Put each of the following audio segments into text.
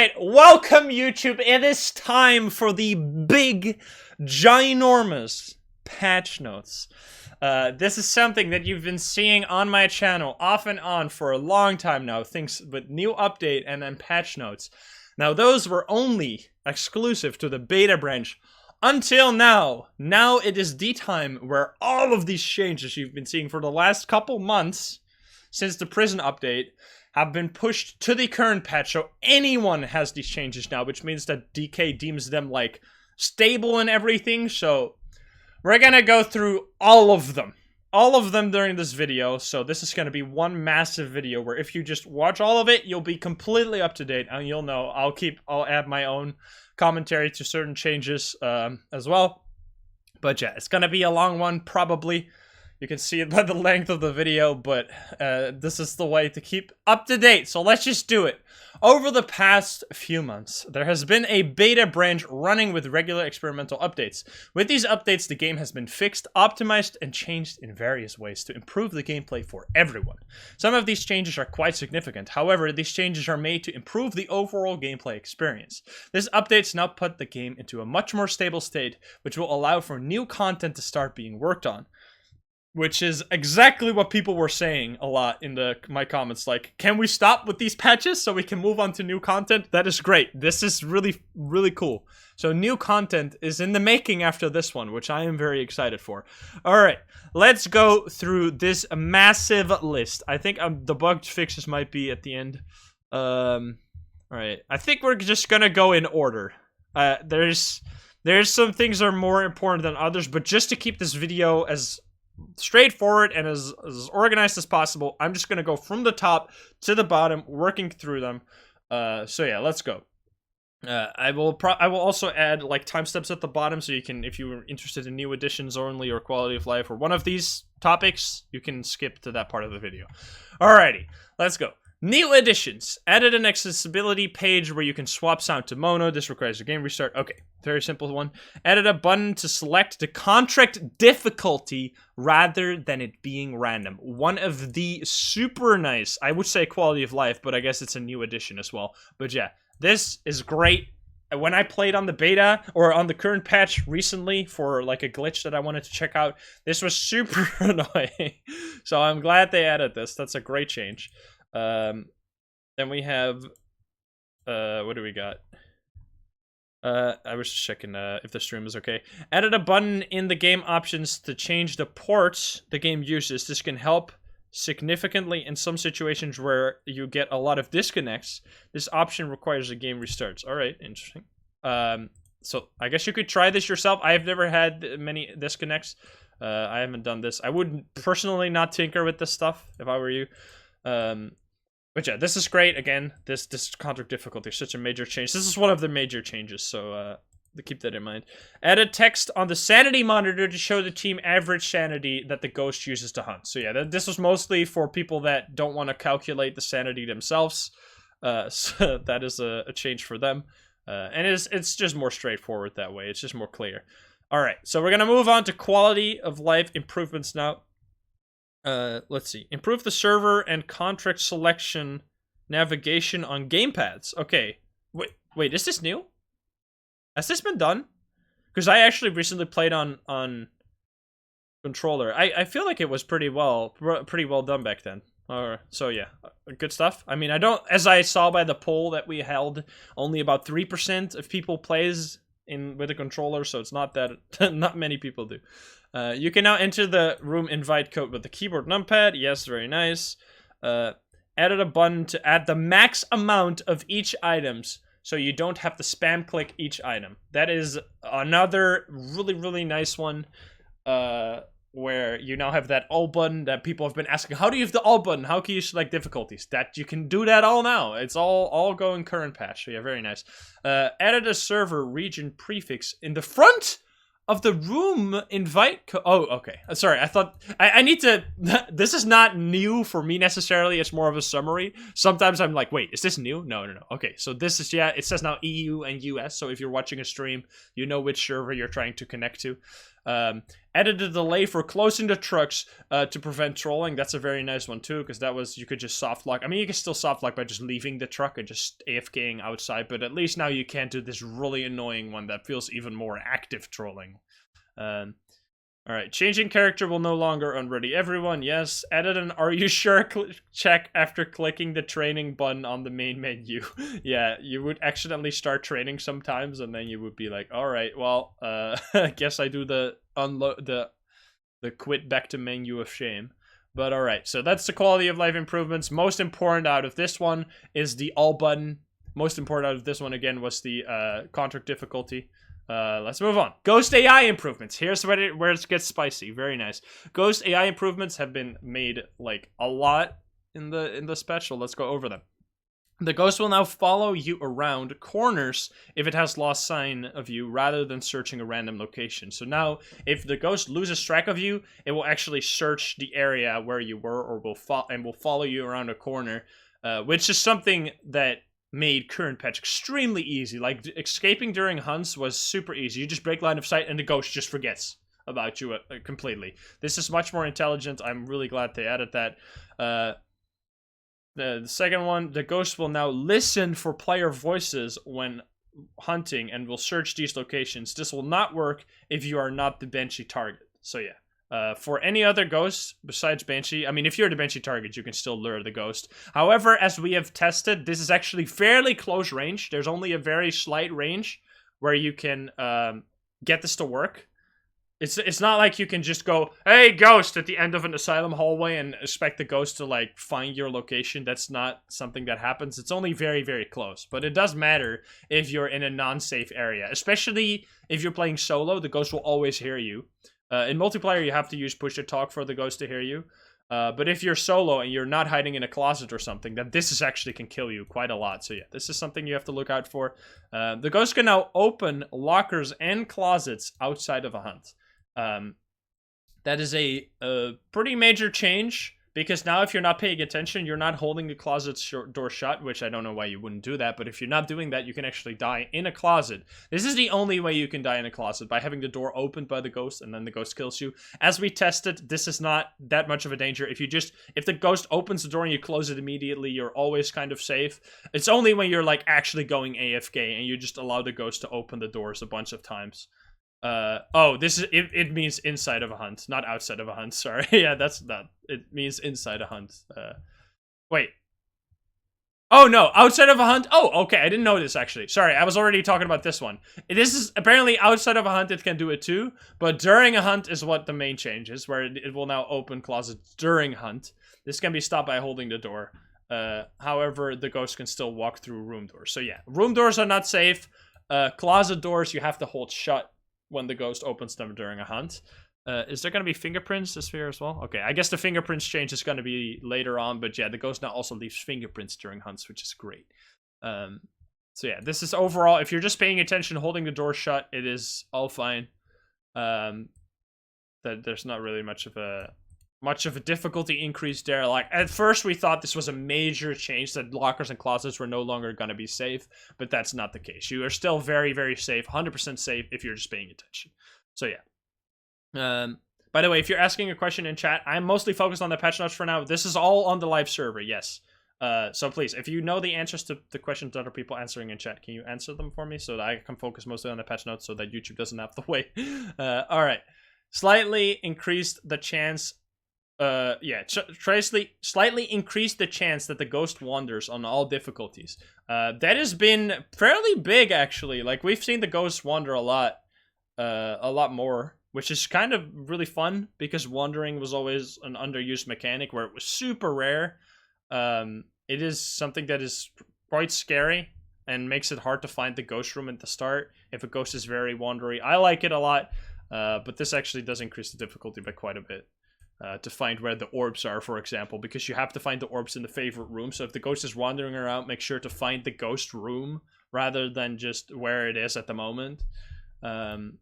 Alright, welcome YouTube. It is time for the big, ginormous patch notes. This is something that you've been seeing on my channel off and on for a long time now. Things with new update and then patch notes. Now those were only exclusive to the beta branch until now. Now it is the time where all of these changes you've been seeing for the last couple months since the prison update have been pushed to the current patch, so anyone has these changes now, which means that DK deems them, like, stable and everything, so we're gonna go through all of them during this video. So this is gonna be one massive video where if you just watch all of it, you'll be completely up to date, and you'll know I'll add my own commentary to certain changes as well. But yeah, it's gonna be a long one, probably. You can see it by the length of the video, but this is the way to keep up to date, so let's just do it. Over the past few months, there has been a beta branch running with regular experimental updates. With these updates, the game has been fixed, optimized, and changed in various ways to improve the gameplay for everyone. Some of these changes are quite significant, however, these changes are made to improve the overall gameplay experience. This updates now put the game into a much more stable state, which will allow for new content to start being worked on. Which is exactly what people were saying a lot in my comments, like, can we stop with these patches so we can move on to new content? That is great. This is really, really cool. So new content is in the making after this one, which I am very excited for. Alright, let's go through this massive list. I think the bug fixes might be at the end. Alright, I think we're just gonna go in order. There's some things that are more important than others, but just to keep this video as straightforward and as organized as possible, I'm just gonna go from the top to the bottom, working through them. So yeah, let's go. I will also add like timestamps at the bottom, so you can, if you were interested in new additions only or quality of life or one of these topics, you can skip to that part of the video. Alrighty, let's go. New additions. Added an accessibility page where you can swap sound to mono. This requires a game restart. Okay, very simple one. Added a button to select the contract difficulty rather than it being random. One of the super nice, I would say quality of life, but I guess it's a new addition as well. But yeah, this is great. When I played on the beta, or on the current patch recently for like a glitch that I wanted to check out, this was super annoying. So I'm glad they added this. That's a great change. Then we have, what do we got? I was just checking, if the stream is okay. Added a button in the game options to change the ports the game uses. This can help significantly in some situations where you get a lot of disconnects. This option requires a game restarts. Alright, interesting. So I guess you could try this yourself. I've never had many disconnects. I haven't done this. I would personally not tinker with this stuff if I were you. But yeah, this is great. Again, this contract difficulty is such a major change. This is one of the major changes, so keep that in mind. Added text on the sanity monitor to show the team average sanity that the ghost uses to hunt. So yeah, this was mostly for people that don't want to calculate the sanity themselves. So that is a change for them. And it's just more straightforward that way. It's just more clear. Alright, so we're going to move on to quality of life improvements now. Let's see. Improve the server and contract selection navigation on gamepads. Okay. Wait, is this new? Has this been done? Because I actually recently played on controller. I feel like it was pretty well done back then. So yeah, good stuff. I mean, as I saw by the poll that we held, only about 3% of people plays with a controller, so it's not that not many people do. You can now enter the room invite code with the keyboard numpad. Yes, very nice. Added a button to add the max amount of each items, so you don't have to spam click each item. That is another really, really nice one, where you now have that all button that people have been asking. How do you have the all button? How can you select difficulties? That you can do that all now. It's all going current patch. So yeah, very nice. Added a server region prefix in the front of the room invite oh, okay. Sorry, I thought I need to. This is not new for me necessarily. It's more of a summary. Sometimes I'm like, wait, is this new? No. Okay, so this is, yeah, it says now EU and US. So if you're watching a stream, you know which server you're trying to connect to. Added a delay for closing the trucks to prevent trolling. That's a very nice one too, because that was, you could just soft lock. I mean, you can still soft lock by just leaving the truck and just AFKing outside, but at least now you can't do this really annoying one that feels even more active trolling. Alright, changing character will no longer unready everyone, yes. Added an are you sure check after clicking the training button on the main menu. Yeah, you would accidentally start training sometimes and then you would be like, alright, well, I guess I do the unload the quit back to menu of shame. But alright, so that's the quality of life improvements. Most important out of this one is the all button. Most important out of this one again was the contract difficulty. Let's move on. Ghost AI improvements. Here's where it gets spicy. Very nice. Ghost AI improvements have been made like a lot in the special. Let's go over them. The ghost will now follow you around corners if it has lost sign of you rather than searching a random location. So now if the ghost loses track of you, it will actually search the area where you were or will follow you around a corner, which is something that made current patch extremely easy. Like, escaping during hunts was super easy. You just break line of sight and the ghost just forgets about you completely. This is much more intelligent. I'm really glad they added that. The second one, the ghost will now listen for player voices when hunting and will search these locations. This will not work if you are not the Banshee target. So yeah. For any other ghosts besides Banshee, I mean, if you're the Banshee target, you can still lure the ghost. However, as we have tested, this is actually fairly close range. There's only a very slight range where you can get this to work. It's not like you can just go, hey, ghost, at the end of an asylum hallway and expect the ghost to, like, find your location. That's not something that happens. It's only very, very close. But it does matter if you're in a non-safe area. Especially if you're playing solo, the ghost will always hear you. In multiplayer, you have to use push to talk for the ghost to hear you. But if you're solo and you're not hiding in a closet or something, then this actually can kill you quite a lot. So yeah, this is something you have to look out for. The ghost can now open lockers and closets outside of a hunt. That is a pretty major change. Because now if you're not paying attention, you're not holding the closet door shut, which I don't know why you wouldn't do that, but if you're not doing that, you can actually die in a closet. This is the only way you can die in a closet, by having the door opened by the ghost, and then the ghost kills you. As we tested, this is not that much of a danger. If the ghost opens the door and you close it immediately, you're always kind of safe. It's only when you're like actually going AFK and you just allow the ghost to open the doors a bunch of times. It means inside of a hunt, not outside of a hunt, sorry. Yeah, it means inside a hunt. Wait. Oh, no, outside of a hunt? Oh, okay, I didn't know this, actually. Sorry, I was already talking about this one. This is, apparently, outside of a hunt, it can do it too, but during a hunt is what the main change is, where it will now open closets during hunt. This can be stopped by holding the door. However, the ghost can still walk through room doors. So yeah, room doors are not safe. Closet doors you have to hold shut when the ghost opens them during a hunt. Is there going to be fingerprints this year as well? Okay, I guess the fingerprints change is going to be later on, but yeah, the ghost now also leaves fingerprints during hunts, which is great. So yeah, this is overall, if you're just paying attention, holding the door shut, it is all fine. There's not really much of a difficulty increase there. Like, at first we thought this was a major change, that lockers and closets were no longer going to be safe, but that's not the case. You are still very, very safe, 100% safe if you're just paying attention. So yeah. By the way, if you're asking a question in chat, I'm mostly focused on the patch notes for now. This is all on the live server, yes. So please, if you know the answers to the questions that other people answering in chat, can you answer them for me so that I can focus mostly on the patch notes so that YouTube doesn't have to wait? Alright. Slightly increased the chance... slightly increased the chance that the ghost wanders on all difficulties. That has been fairly big, actually. Like, we've seen the ghost wander a lot more, which is kind of really fun, because wandering was always an underused mechanic where it was super rare. It is something that is quite scary and makes it hard to find the ghost room at the start if a ghost is very wandery. I like it a lot, but this actually does increase the difficulty by quite a bit. To find where the orbs are, for example, because you have to find the orbs in the favorite room. So if the ghost is wandering around, make sure to find the ghost room rather than just where it is at the moment. So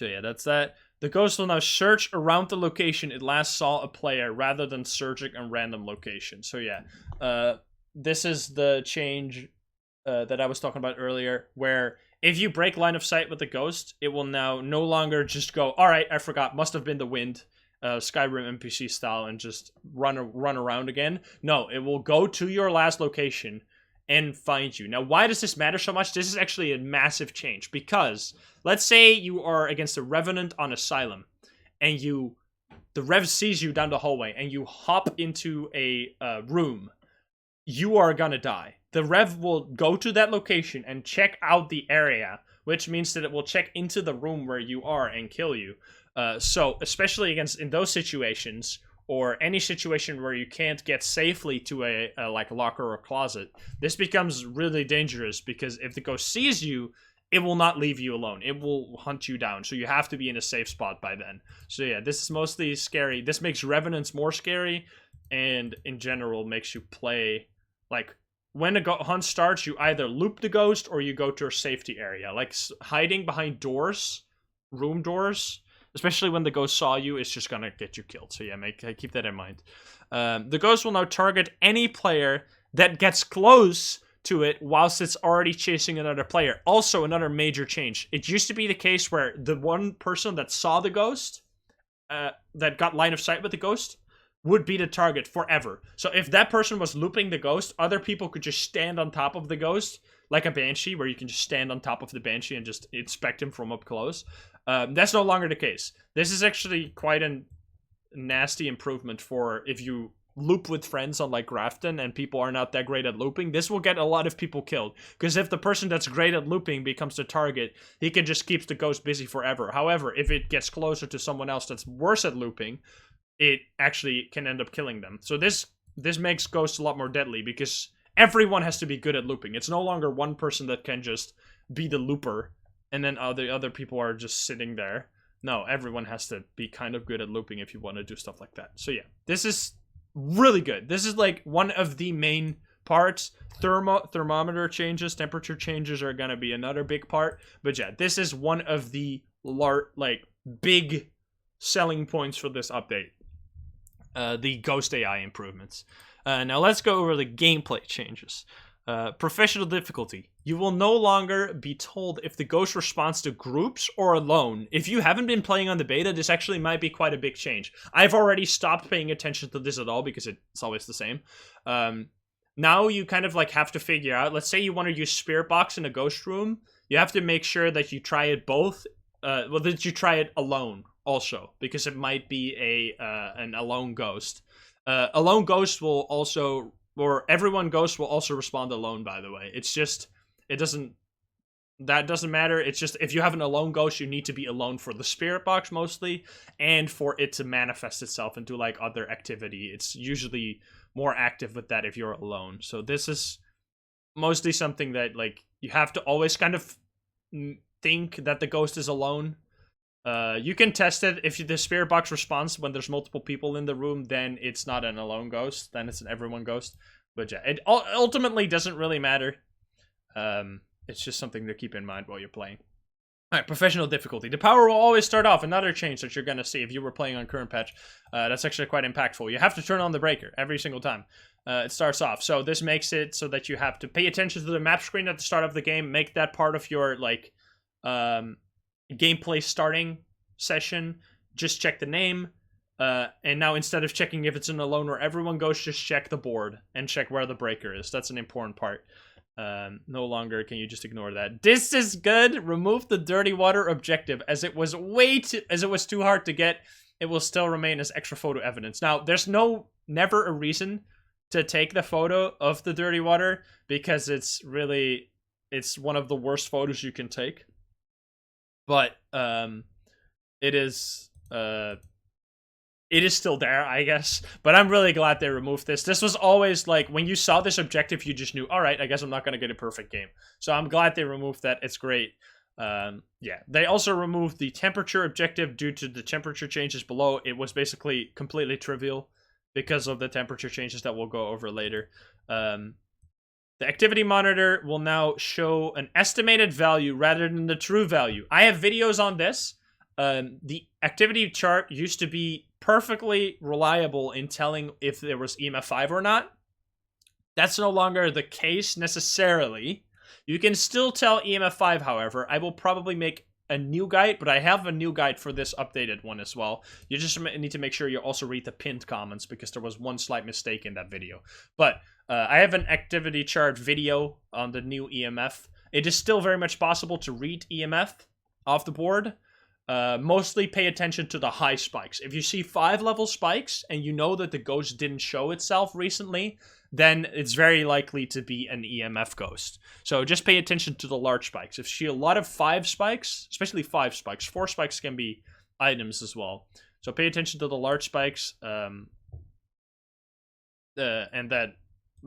yeah, that's that. The ghost will now search around the location it last saw a player rather than searching a random location. So yeah, this is the change that I was talking about earlier, where if you break line of sight with the ghost, it will now no longer just go, all right, I forgot, must have been the wind, Skyrim NPC style, and just run around again. No, it will go to your last location and find you. Now, why does this matter so much? This is actually a massive change, because let's say you are against a Revenant on Asylum, and the Rev sees you down the hallway, and you hop into a room. You are gonna die. The Rev will go to that location and check out the area, which means that it will check into the room where you are and kill you. So, especially in those situations, or any situation where you can't get safely to a like locker or closet, this becomes really dangerous, because if the ghost sees you, it will not leave you alone. It will hunt you down. So you have to be in a safe spot by then. So yeah, this is mostly scary. This makes Revenants more scary, and in general makes you play, like, when a hunt starts, you either loop the ghost or you go to a safety area. Like, hiding behind doors, room doors, especially when the ghost saw you, it's just gonna get you killed. So yeah, keep that in mind. The ghost will now target any player that gets close to it whilst it's already chasing another player. Also, another major change. It used to be the case where the one person that saw the ghost, that got line of sight with the ghost, would be the target forever. So if that person was looping the ghost, other people could just stand on top of the ghost, like a Banshee, where you can just stand on top of the Banshee and just inspect him from up close. That's no longer the case. This is actually quite a nasty improvement for if you loop with friends on like Grafton and people are not that great at looping. This will get a lot of people killed, because if the person that's great at looping becomes the target, he can just keep the ghost busy forever. However, if it gets closer to someone else that's worse at looping, it actually can end up killing them. So this makes ghosts a lot more deadly, because everyone has to be good at looping. It's no longer one person that can just be the looper and then other people are just sitting there. No, everyone has to be kind of good at looping if you want to do stuff like that. So yeah, this is really good. This is like one of the main parts. Thermometer changes, temperature changes are gonna be another big part. But yeah, this is one of the big selling points for this update. The Ghost AI improvements. Now let's go over the gameplay changes. Professional difficulty. You will no longer be told if the ghost responds to groups or alone. If you haven't been playing on the beta, this actually might be quite a big change. I've already stopped paying attention to this at all, because it's always the same. Now you kind of like have to figure out, let's say you want to use Spirit Box in a ghost room, you have to make sure that you try it both, that you try it alone also, because it might be an alone ghost. Alone ghost will also, or everyone ghost will also respond alone, by the way. It's just, that doesn't matter. It's just, if you have an alone ghost, you need to be alone for the Spirit Box mostly, and for it to manifest itself into like other activity. It's usually more active with that if you're alone. So this is mostly something that like you have to always kind of think that the ghost is alone. You can test it. If the Spirit Box responds when there's multiple people in the room, then it's not an alone ghost. Then it's an everyone ghost. But yeah, it ultimately doesn't really matter. It's just something to keep in mind while you're playing. Alright, professional difficulty. The power will always start off. Another change that you're going to see if you were playing on current patch. That's actually quite impactful. You have to turn on the breaker every single time it starts off. So this makes it so that you have to pay attention to the map screen at the start of the game. Make that part of your like gameplay starting session. Just check the name. And now instead of checking if it's an alone or everyone ghost, just check the board and check where the breaker is. That's an important part. No longer can you just ignore that. This is good. Remove the dirty water objective, as it was too hard to get. It will still remain as extra photo evidence. Now, there's never a reason to take the photo of the dirty water, because it's one of the worst photos you can take. But it is still there, I guess. But I'm really glad they removed this. This was always like, when you saw this objective, you just knew, all right, I guess I'm not going to get a perfect game. So I'm glad they removed that. It's great. Yeah, they also removed the temperature objective due to the temperature changes below. It was basically completely trivial because of the temperature changes that we'll go over later. The activity monitor will now show an estimated value rather than the true value. I have videos on this. The activity chart used to be perfectly reliable in telling if there was EMF 5 or not. That's no longer the case necessarily. You can still tell EMF 5, however. I will probably make a new guide, but I have a new guide for this updated one as well. You just need to make sure you also read the pinned comments, because there was one slight mistake in that video. But I have an activity chart video on the new EMF. It is still very much possible to read EMF off the board. Mostly pay attention to the high spikes. If you see 5-level spikes and you know that the ghost didn't show itself recently, then it's very likely to be an EMF ghost. So just pay attention to the large spikes. If you see a lot of 5 spikes, especially 5 spikes, 4 spikes can be items as well. So pay attention to the large spikes, and that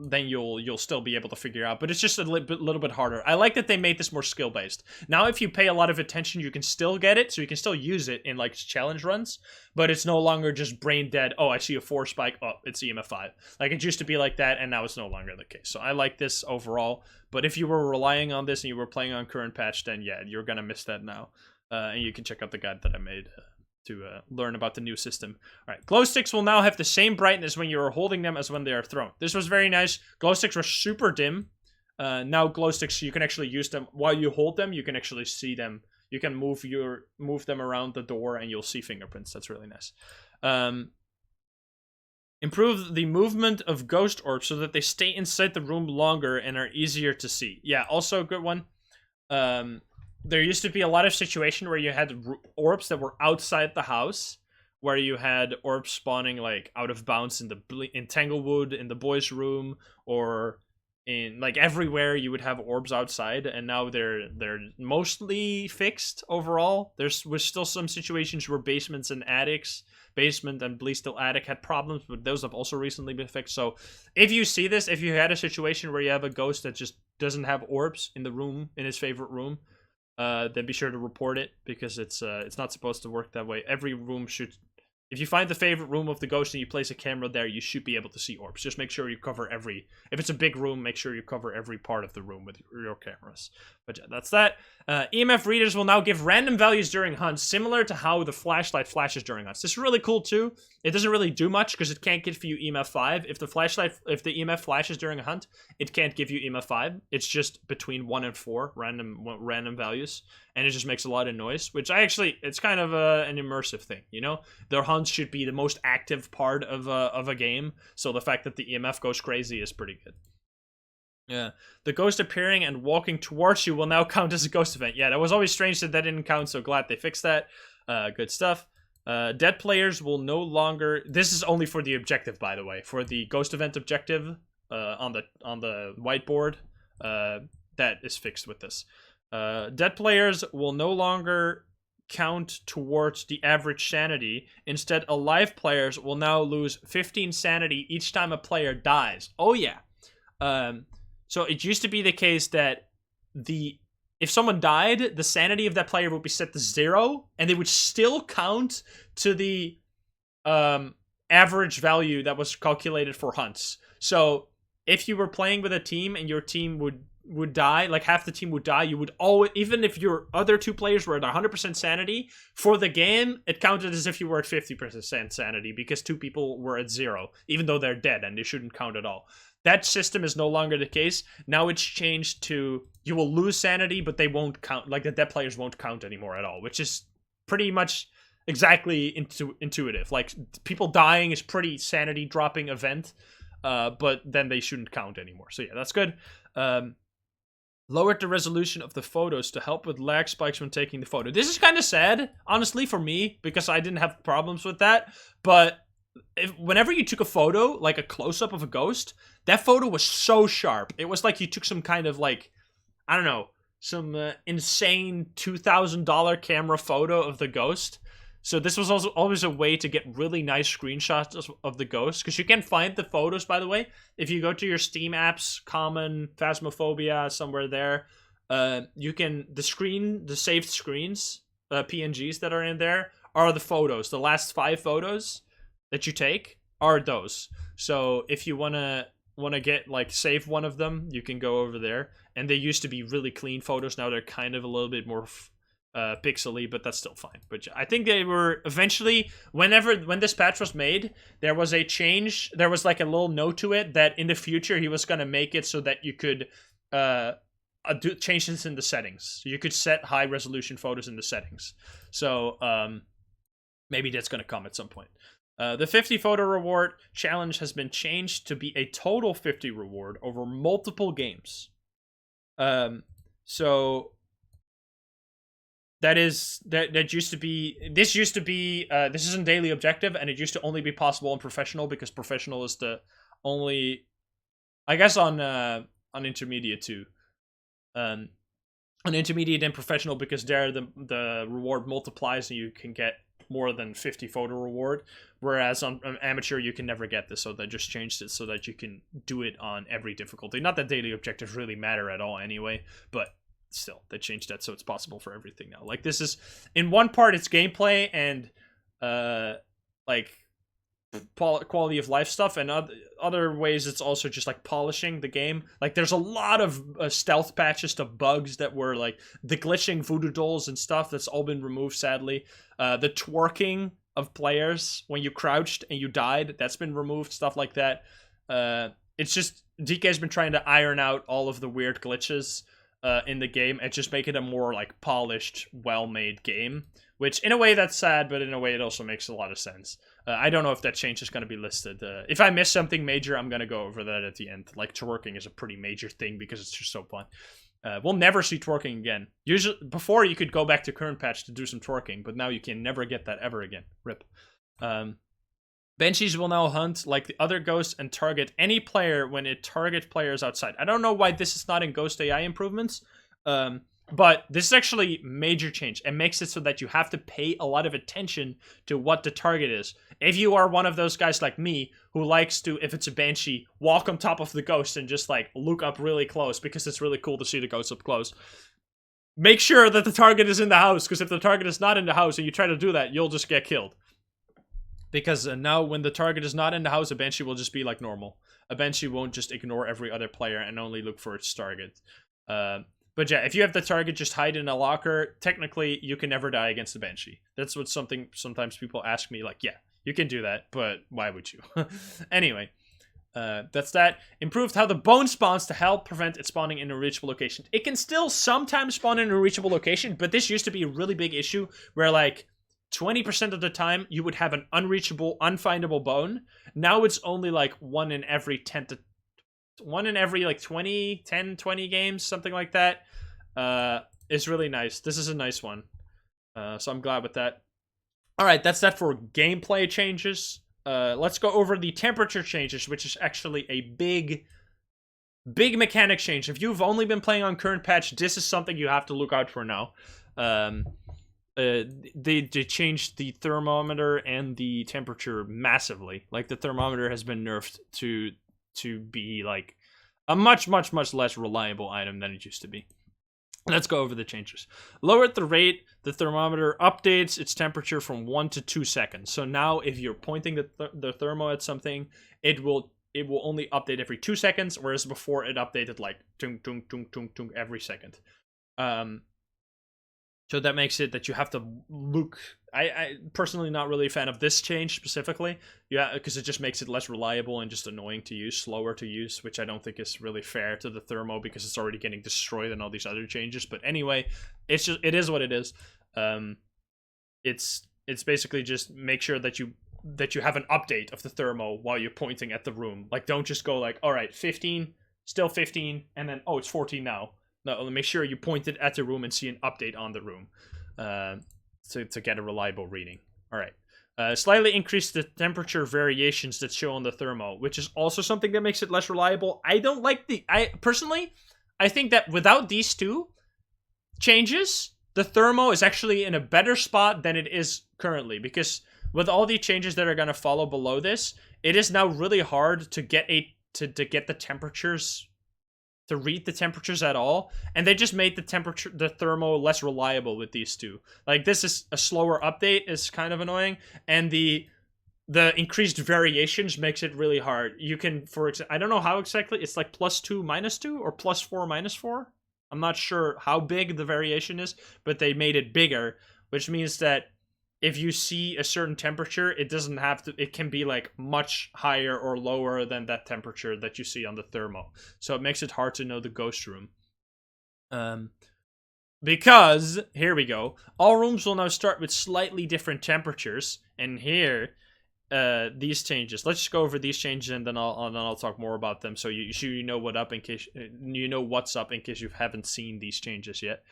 then you'll still be able to figure out. But it's just a little bit harder. I like that they made this more skill-based. Now, if you pay a lot of attention, you can still get it, so you can still use it in, like, challenge runs, but it's no longer just brain dead. Oh, I see a 4 spike. Oh, it's EMF 5. Like, it used to be like that, and now it's no longer the case. So I like this overall, but if you were relying on this and you were playing on current patch, then yeah, you're gonna miss that now. And you can check out the guide that I made to learn about the new system. All right, glow sticks will now have the same brightness when you are holding them as when they are thrown. This was very nice. Glow sticks were super dim. Now glow sticks, you can actually use them while you hold them. You can actually see them. You can move them around the door and you'll see fingerprints. That's really nice. Improve the movement of ghost orbs so that they stay inside the room longer and are easier to see. Yeah, also a good one. There used to be a lot of situation where you had orbs that were outside the house, where you had orbs spawning like out of bounds in Tanglewood, in the boys' room, or in like everywhere you would have orbs outside, and now they're mostly fixed overall. Was still some situations where basements and attics, basement and Bleastil attic had problems, but those have also recently been fixed. So if you see this, if you had a situation where you have a ghost that just doesn't have orbs in the room, in his favorite room, then be sure to report it, because it's not supposed to work that way. Every room should... If you find the favorite room of the ghost and you place a camera there, you should be able to see orbs. Just make sure you cover every... If it's a big room, make sure you cover every part of the room with your cameras. But yeah, that's that. EMF readers will now give random values during hunts, similar to how the flashlight flashes during hunts. This is really cool too. It doesn't really do much because it can't give you EMF 5. If the EMF flashes during a hunt, it can't give you EMF 5. It's just between 1 and 4 random values. And it just makes a lot of noise, which it's kind of an immersive thing, you know? Their hunts should be the most active part of a game, so the fact that the EMF goes crazy is pretty good. Yeah, the ghost appearing and walking towards you will now count as a ghost event. Yeah, that was always strange that didn't count, so glad they fixed that. Good stuff. Dead players will no longer... This is only for the objective, by the way. For the ghost event objective on the whiteboard, that is fixed with this. Dead players will no longer count towards the average sanity. Instead, alive players will now lose 15 sanity each time a player dies. Oh yeah. So it used to be the case that if someone died, the sanity of that player would be set to 0, and they would still count to the average value that was calculated for hunts. So if you were playing with a team and your team would die, like half the team would die, you would always, even if your other 2 players were at 100% sanity, for the game, it counted as if you were at 50% sanity, because 2 people were at 0, even though they're dead and they shouldn't count at all. That system is no longer the case. Now it's changed to, you will lose sanity, but they won't count, like the dead players won't count anymore at all, which is pretty much exactly intuitive. Like, people dying is pretty sanity dropping event, but then they shouldn't count anymore. So yeah, that's good. Lowered the resolution of the photos to help with lag spikes when taking the photo. This is kind of sad, honestly, for me, because I didn't have problems with that. But whenever you took a photo, like a close-up of a ghost, that photo was so sharp. It was like you took some kind of, like, I don't know, some insane $2,000 camera photo of the ghost. So this was also always a way to get really nice screenshots of the ghost, because you can find the photos, by the way. If you go to your Steam apps, Common, Phasmophobia, somewhere there, you can, the saved screens, PNGs that are in there, are the photos. The last 5 photos that you take are those. So if you wanna get, like, save one of them, you can go over there. And they used to be really clean photos. Now they're kind of a little bit more pixely, but that's still fine. But I think they were eventually, when this patch was made, there was a change. There was like a little note to it that in the future he was going to make it so that you could changes in the settings. You could set high resolution photos in the settings. So maybe that's going to come at some point. The 50 photo reward challenge has been changed to be a total 50 reward over multiple games. So that used to be, this isn't daily objective, and it used to only be possible in professional, because professional is the only, I guess on intermediate too. On intermediate and professional, because there the reward multiplies and you can get more than 50 photo reward, whereas on amateur you can never get this, so they just changed it so that you can do it on every difficulty. Not that daily objectives really matter at all anyway, but still, they changed that so it's possible for everything now. Like, this is, in one part it's gameplay and like quality of life stuff, and other ways it's also just like polishing the game. Like, there's a lot of stealth patches to bugs that were like the glitching voodoo dolls and stuff that's all been removed, sadly. The twerking of players when you crouched and you died, that's been removed, stuff like that. It's just, DK's been trying to iron out all of the weird glitches in the game and just make it a more like polished, well-made game, which in a way that's sad, but in a way it also makes a lot of sense. I don't know if that change is going to be listed. If I miss something major, I'm going to go over that at the end. Like, twerking is a pretty major thing because it's just so fun. We'll never see twerking again. Usually, before you could go back to current patch to do some twerking, but now you can never get that ever again. RIP. Banshees will now hunt like the other ghosts and target any player when it targets players outside. I don't know why this is not in Ghost AI improvements, but this is actually major change. It makes it so that you have to pay a lot of attention to what the target is. If you are one of those guys like me who likes to, if it's a Banshee, walk on top of the ghost and just like look up really close because it's really cool to see the ghost up close, make sure that the target is in the house, because if the target is not in the house and you try to do that, you'll just get killed. Because now when the target is not in the house, a Banshee will just be like normal. A Banshee won't just ignore every other player and only look for its target. But yeah, if you have the target just hide in a locker, technically you can never die against the Banshee. That's what sometimes people ask me, like, yeah, you can do that, but why would you? Anyway, that's that. Improved how the bone spawns to help prevent it spawning in a reachable location. It can still sometimes spawn in a reachable location, but this used to be a really big issue where like 20% of the time you would have an unreachable, unfindable bone. Now it's only like one in every like 20 games, something like that. It's really nice. This is a nice one. So I'm glad with that. All right, that's that for gameplay changes. Let's go over the temperature changes, which is actually a big mechanic change. If you've only been playing on current patch, this is something you have to look out for now. They changed the thermometer and the temperature massively. Like, the thermometer has been nerfed to be like a much less reliable item than it used to be. Let's go over the changes. Lowered the rate the thermometer updates its temperature from 1 to 2 seconds. So now if you're pointing the thermo at something, it will only update every 2 seconds, whereas before it updated like tung tung tung tung tung every second. So that makes it that you have to look. I personally not really a fan of this change specifically. Yeah, because it just makes it less reliable and just annoying to use, slower to use, which I don't think is really fair to the thermo because it's already getting destroyed in all these other changes. But anyway, it is what it is. It's basically just make sure that you have an update of the thermo while you're pointing at the room. Like, don't just go like, all right, 15, still 15, and then oh, it's 14 now. No, make sure you point it at the room and see an update on the room to get a reliable reading. All right. Slightly increase the temperature variations that show on the thermo, which is also something that makes it less reliable. I don't like personally, I think that without these two changes, the thermo is actually in a better spot than it is currently, because with all the changes that are going to follow below this, it is now really hard to get to get the temperatures, to read the temperatures at all, and they just made the thermo less reliable with these two. Like, this is a slower update, is kind of annoying, and the increased variations makes it really hard. You can, for example, I don't know how exactly, it's like +2 -2 or +4 -4. I'm not sure how big the variation is, but they made it bigger, which means that if you see a certain temperature, it doesn't have to, it can be like much higher or lower than that temperature that you see on the thermo. So it makes it hard to know the ghost room. Because, here we go, all rooms will now start with slightly different temperatures, and here, these changes. Let's just go over these changes, and then I'll talk more about them, so you know what's up in case you haven't seen these changes yet.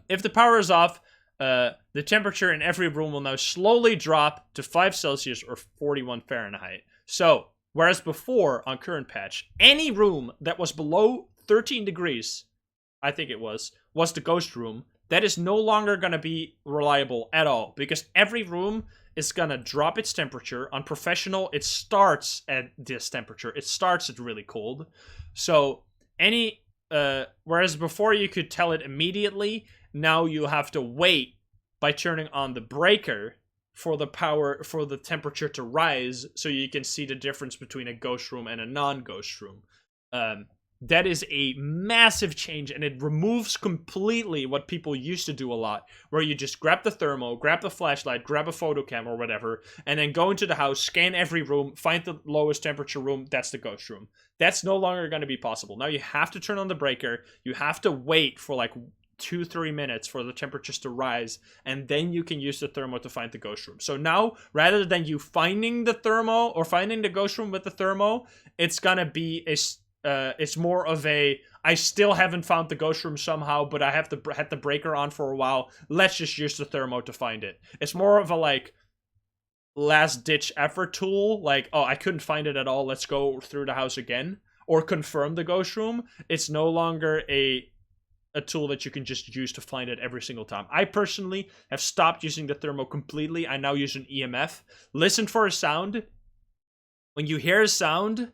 If the power is off, the temperature in every room will now slowly drop to 5 Celsius or 41 Fahrenheit. So, whereas before, on current patch, any room that was below 13 degrees, I think it was the ghost room, that is no longer going to be reliable at all, because every room is going to drop its temperature. On professional, it starts at this temperature. It starts at really cold. So, whereas before you could tell it immediately, now you have to wait by turning on the breaker for the temperature to rise, so you can see the difference between a ghost room and a non-ghost room. That is a massive change, and it removes completely what people used to do a lot, where you just grab the thermo, grab the flashlight, grab a photo cam or whatever, and then go into the house, scan every room, find the lowest temperature room, that's the ghost room. That's no longer going to be possible. Now you have to turn on the breaker, you have to wait for like 2-3 minutes for the temperatures to rise, and then you can use the thermo to find the ghost room. So now, rather than you finding the thermo or finding the ghost room with the thermo, it's gonna be it's more of a, I still haven't found the ghost room somehow, but I had the breaker on for a while, let's just use the thermo to find it. It's more of a like last ditch effort tool, like, oh, I couldn't find it at all, let's go through the house again, or confirm the ghost room. It's no longer a tool that you can just use to find it every single time. I personally have stopped using the thermo completely. I now use an EMF. Listen for a sound. When you hear a sound,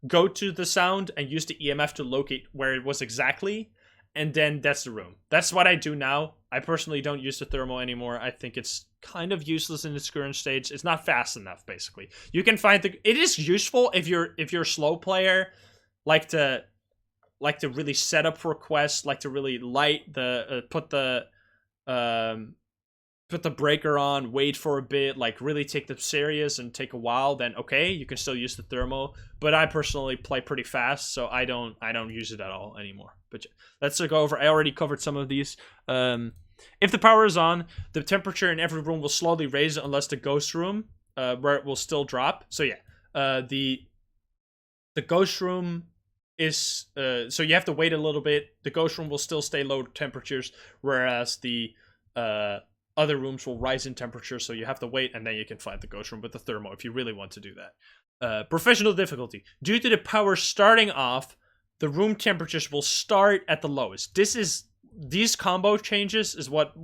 go to the sound and use the EMF to locate where it was exactly, and then that's the room. That's what I do now. I personally don't use the thermo anymore. I think it's kind of useless in its current stage. It's not fast enough, basically. You can find it is useful if you're a slow player, like to really set up requests, like to really light the put the breaker on, wait for a bit, like really take them serious and take a while, then okay, you can still use the thermo. But I personally play pretty fast, so I don't use it at all anymore. But let's go over, I already covered some of these. If the power is on, the temperature in every room will slowly raise unless the ghost room, where it will still drop. So yeah, the ghost room is, so you have to wait a little bit. The ghost room will still stay low temperatures, whereas the other rooms will rise in temperature, so you have to wait, and then you can find the ghost room with the thermo if you really want to do that. Professional difficulty. Due to the power starting off, the room temperatures will start at the lowest. These combo changes is what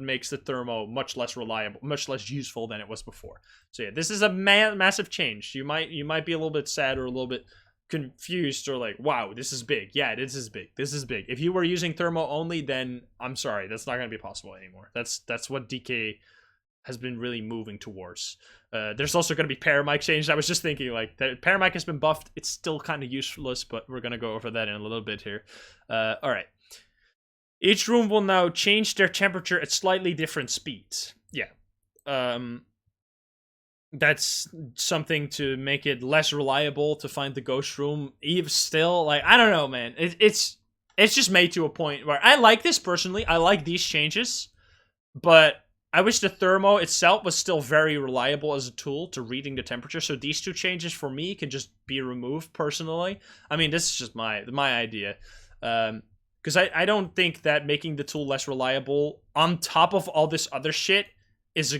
makes the thermo much less reliable, much less useful than it was before. So yeah, this is a massive change. You might be a little bit sad or a little bit confused or like, wow, this is big. Yeah, this is big. If you were using thermo only, then I'm sorry, that's not going to be possible anymore. That's what DK has been really moving towards. There's also going to be Paramic changed. I was just thinking, like, that Paramic has been buffed. It's still kind of useless, but we're going to go over that in a little bit here. All right. Each room will now change their temperature at slightly different speeds. Yeah. That's something to make it less reliable to find the ghost room. Even still, like, I don't know, man. It's just made to a point where I like this personally. I like these changes, but I wish the thermo itself was still very reliable as a tool to reading the temperature. So these two changes for me can just be removed personally. I mean, this is just my idea. Because I don't think that making the tool less reliable on top of all this other shit is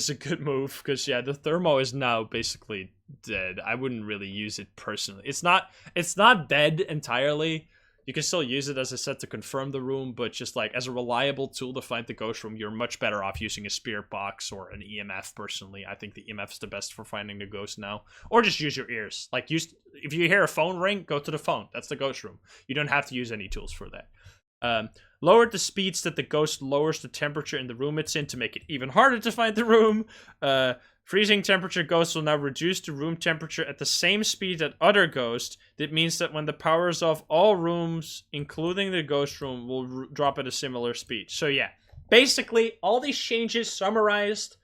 a good move, because yeah, the thermo is now basically dead. I wouldn't really use it personally. It's not dead entirely. You can still use it, as I said, to confirm the room, but just like as a reliable tool to find the ghost room, you're much better off using a spirit box or an EMF. Personally, I think the EMF is the best for finding the ghost now. Or just use your ears. Like, if you hear a phone ring, go to the phone. That's the ghost room. You don't have to use any tools for that. Lower the speeds that the ghost lowers the temperature in the room it's in to make it even harder to find the room. Freezing temperature ghosts will now reduce the room temperature at the same speed that other ghosts. That means that when the power is off, all rooms, including the ghost room, will drop at a similar speed. So yeah, basically, all these changes summarized,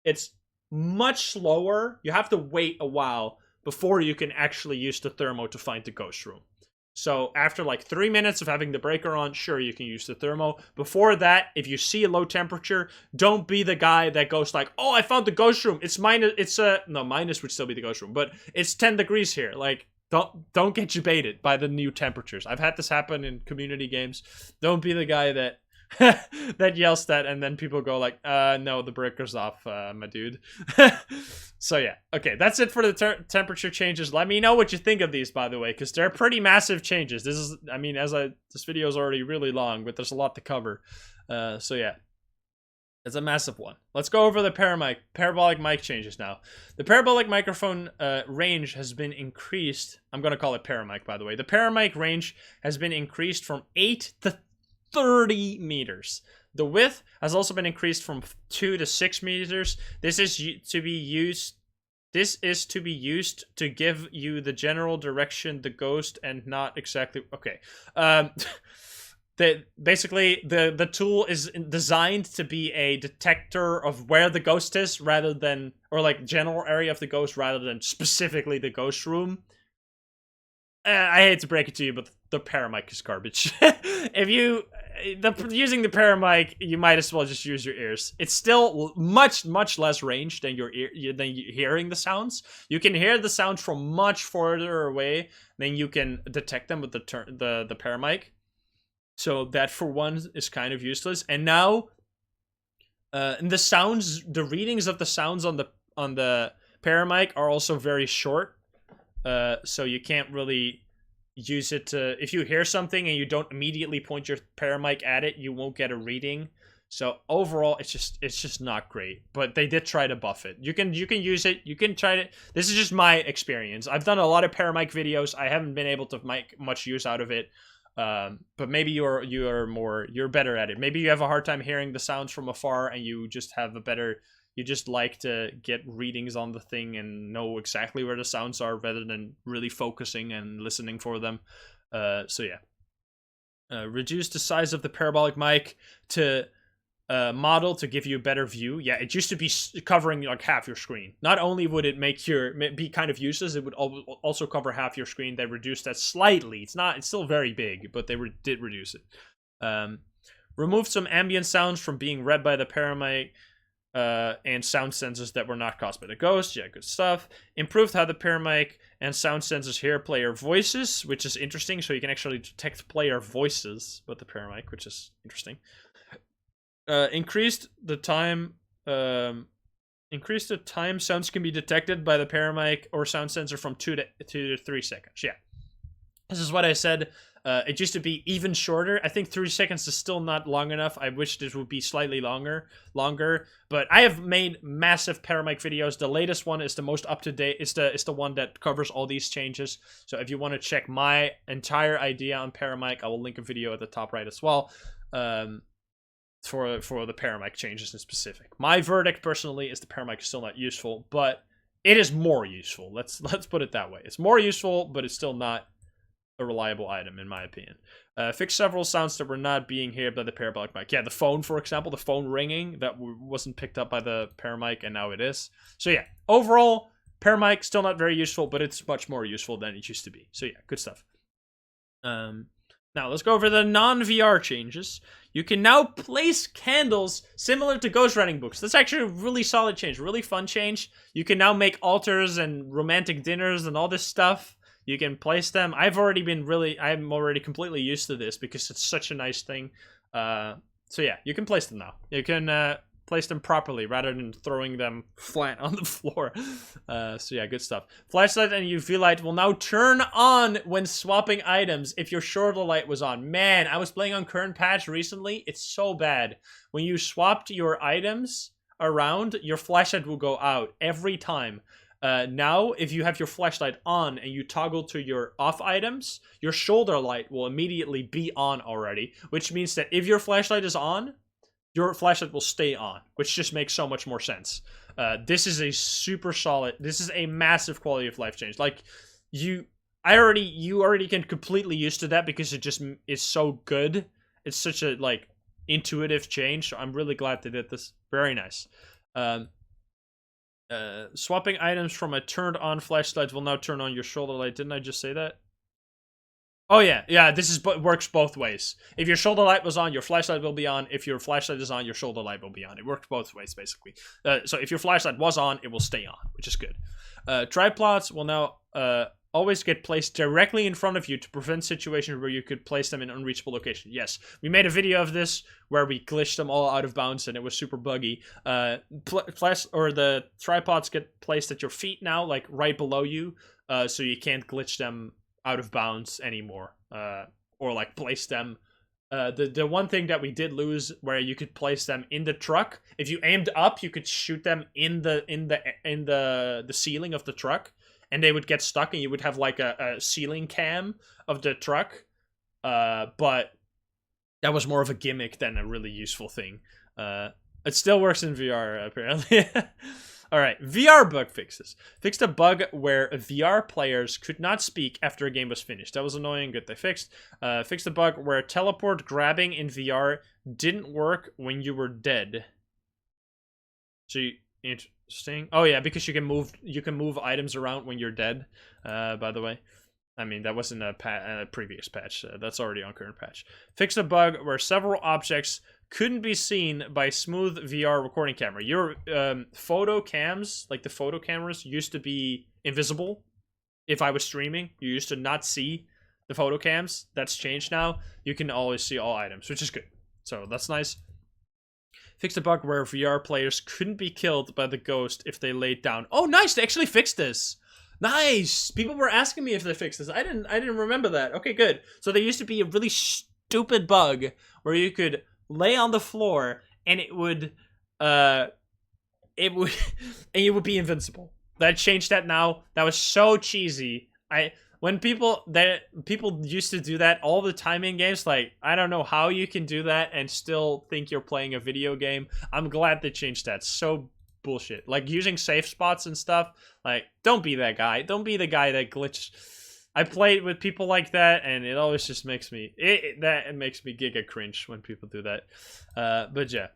it's much slower. You have to wait a while before you can actually use the thermo to find the ghost room. So after like 3 minutes of having the breaker on, sure, you can use the thermo. Before that, if you see a low temperature, don't be the guy that goes like, oh, I found the ghost room. It's minus, no, minus would still be the ghost room, but it's 10 degrees here. Like, don't get you baited by the new temperatures. I've had this happen in community games. Don't be the guy that that yells that, and then people go like, no, the breaker's off, my dude. So yeah, okay, that's it for the temperature changes. Let me know what you think of these, by the way, because they're pretty massive changes. This is, I mean, this video is already really long, but there's a lot to cover. So yeah, it's a massive one. Let's go over the parabolic mic changes now. The parabolic microphone range has been increased. I'm gonna call it paramic, by the way. The paramic range has been increased from 8 to 30 meters. The width has also been increased from 2 to 6 meters. This is to be used to give you the general direction the ghost and not exactly okay. Basically the tool is designed to be a detector of where the ghost is rather than, or like general area of the ghost rather than specifically the ghost room. I hate to break it to you, but the paramic is garbage. If using the paramic, you might as well just use your ears. It's still much less range than your hearing the sounds. You can hear the sounds from much further away than you can detect them with the paramic. So that for one is kind of useless. And now, the readings of the sounds on the paramic are also very short. So you can't really use it to, if you hear something and you don't immediately point your paramic at it, you won't get a reading. So overall, it's just not great. But they did try to buff it. You can use it. You can try to. This is just my experience. I've done a lot of paramic videos. I haven't been able to make much use out of it. But maybe you're better at it. Maybe you have a hard time hearing the sounds from afar, and you just have you just like to get readings on the thing and know exactly where the sounds are rather than really focusing and listening for them. So yeah. Reduce the size of the parabolic mic to model to give you a better view. Yeah, it used to be covering like half your screen. Not only would it be kind of useless, it would also cover half your screen. They reduced that slightly. It's still very big, but they did reduce it. Removed some ambient sounds from being read by the paramic. And sound sensors that were not caused by the ghost. Yeah, good stuff. Improved how the paramic and sound sensors hear player voices, which is interesting. So you can actually detect player voices with the paramic, which is interesting. Increased the time sounds can be detected by the paramic or sound sensor from 2 to 3 seconds. Yeah, this is what I said. It used to be even shorter. I think 3 seconds is still not long enough. I wish this would be slightly longer. But I have made massive paramic videos. The latest one is the most up to date. It's the one that covers all these changes. So if you want to check my entire idea on paramic, I will link a video at the top right as well. For the paramic changes in specific. My verdict personally is the paramic is still not useful, but it is more useful. Let's put it that way. It's more useful, but it's still not a reliable item in my opinion. Fix several sounds that were not being heard by the parabolic mic. Yeah, the phone, for example, the phone ringing that wasn't picked up by the paramic, and now it is. So yeah, overall, paramic still not very useful, but it's much more useful than it used to be. So yeah, good stuff. Now let's go over the non-VR changes. You can now place candles similar to ghostwriting books. That's actually a really solid change, really fun change. You can now make altars and romantic dinners and all this stuff. You can place them. I'm already completely used to this because it's such a nice thing. So yeah, you can place them now. You can place them properly rather than throwing them flat on the floor. So yeah, good stuff. Flashlight and UV light will now turn on when swapping items if your shoulder light was on. Man, I was playing on current patch recently. It's so bad. When you swapped your items around, your flashlight will go out every time. Now, if you have your flashlight on and you toggle to your off items, your shoulder light will immediately be on already, which means that if your flashlight is on, your flashlight will stay on, which just makes so much more sense. This is a super solid, this is a massive quality of life change. Like, you already can completely used to that because it just is so good. It's such a, like, intuitive change, so I'm really glad they did this. Very nice. Swapping items from a turned on flashlight will now turn on your shoulder light. Didn't I just say that? Oh yeah, this is works both ways. If your shoulder light was on, your flashlight will be on. If your flashlight is on, your shoulder light will be on. It works both ways, basically. So if your flashlight was on, it will stay on, which is good. Tripods will now always get placed directly in front of you to prevent situations where you could place them in unreachable location. Yes, we made a video of this where we glitched them all out of bounds and it was super buggy. The tripods get placed at your feet now, like right below you, so you can't glitch them out of bounds anymore, or like place them. The one thing that we did lose, where you could place them in the truck, if you aimed up, you could shoot them in the ceiling of the truck, and they would get stuck, and you would have like a ceiling cam of the truck. But that was more of a gimmick than a really useful thing. It still works in VR apparently. All right, VR bug fixes. Fixed a bug where VR players could not speak after a game was finished. That was annoying. Good, they fixed. Fixed a bug where teleport grabbing in VR didn't work when you were dead. So interesting. Oh yeah, because you can move items around when you're dead. By the way, I mean that wasn't a previous patch. That's already on current patch. Fixed a bug where several objects couldn't be seen by smooth VR recording camera. Your photo cams, like the photo cameras, used to be invisible. If I was streaming, you used to not see the photo cams. That's changed now. You can always see all items, which is good. So that's nice. Fixed a bug where VR players couldn't be killed by the ghost if they laid down. Oh, nice! They actually fixed this. Nice. People were asking me if they fixed this. I didn't remember that. Okay, good. So there used to be a really stupid bug where you could lay on the floor and it would and you would be invincible. That changed that now. That was so cheesy. People used to do that all the time in games. Like, I don't know how you can do that and still think you're playing a video game. I'm glad they changed that. So bullshit. Like using safe spots and stuff. Like, don't be that guy. Don't be the guy that glitched. I played with people like that, and it always just makes me makes me giga cringe when people do that. But yeah,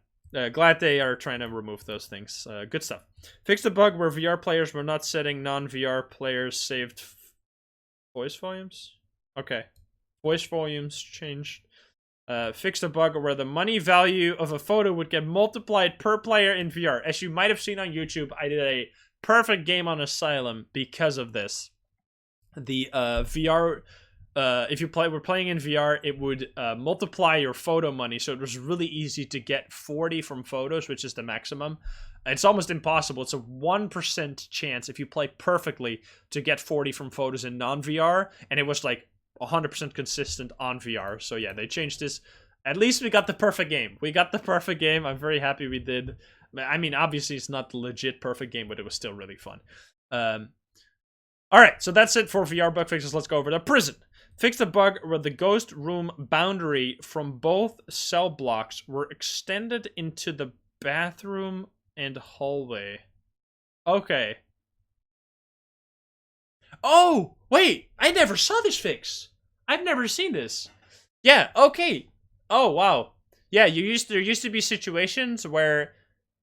glad they are trying to remove those things. Good stuff. Fixed the bug where VR players were not setting non-VR players saved voice volumes. Okay, voice volumes changed. Fixed a bug where the money value of a photo would get multiplied per player in VR. As you might have seen on YouTube, I did a perfect game on Asylum because of this. The VR, if you were playing in VR, it would multiply your photo money, so it was really easy to get 40 from photos, which is the maximum. It's almost impossible. It's a 1% chance if you play perfectly to get 40 from photos in non-VR, and it was like 100% consistent on VR. So yeah, they changed this. At least we got the perfect game. We got the perfect game. I'm very happy we did. I mean, obviously it's not the legit perfect game, but it was still really fun. Alright, so that's it for VR bug fixes. Let's go over to prison. Fixed a bug where the ghost room boundary from both cell blocks were extended into the bathroom and hallway. Okay. Oh, wait, I never saw this fix. I've never seen this. Yeah, okay. Oh, wow. Yeah, there used to be situations where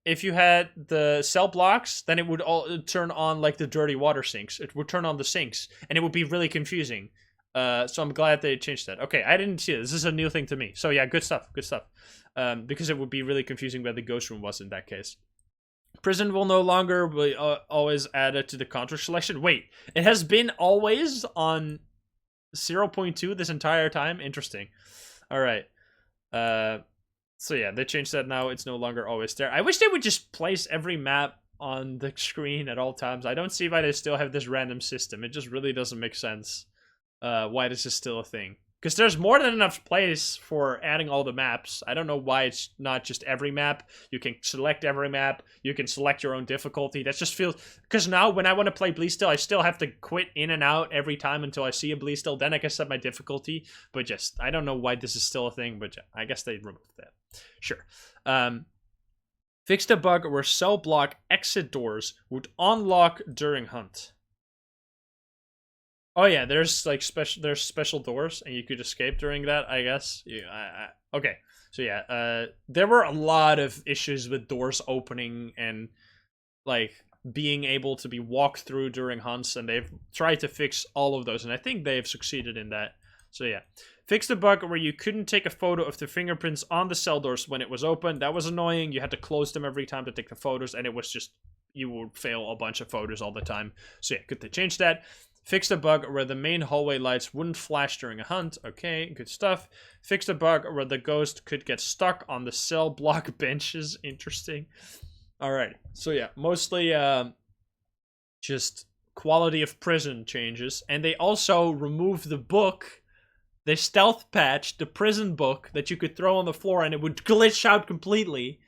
if you had the cell blocks, then it would all turn on like the dirty water sinks. It would turn on the sinks, and it would be really confusing. So I'm glad they changed that. Okay, I didn't see it. This is a new thing to me. So yeah, good stuff, good stuff. Because it would be really confusing where the ghost room was in that case. Prison will no longer be always added to the contract selection. Wait, it has been always on 0.2 this entire time? Interesting. All right. So yeah, they changed that now. It's no longer always there. I wish they would just place every map on the screen at all times. I don't see why they still have this random system. It just really doesn't make sense why this is still a thing. Because there's more than enough place for adding all the maps. I don't know why it's not just every map. You can select every map. You can select your own difficulty. That just feels... Because now when I want to play Bleed Still, I still have to quit in and out every time until I see a Bleed Still. Then I can set my difficulty. But just, I don't know why this is still a thing. But I guess they removed that. Sure. Fixed a bug where cell block exit doors would unlock during hunt. Oh yeah, there's like special doors, and you could escape during that, I guess. Yeah, okay. So yeah, there were a lot of issues with doors opening and like being able to be walked through during hunts, and they've tried to fix all of those, and I think they've succeeded in that. So yeah. Fixed a bug where you couldn't take a photo of the fingerprints on the cell doors when it was open. That was annoying. You had to close them every time to take the photos, and it was just, you would fail a bunch of photos all the time. So yeah, good to change that. Fixed a bug where the main hallway lights wouldn't flash during a hunt. Okay, good stuff. Fixed a bug where the ghost could get stuck on the cell block benches. Interesting. Alright, so yeah, mostly just quality of prison changes. And they also removed the book. They stealth patched the prison book that you could throw on the floor and it would glitch out completely.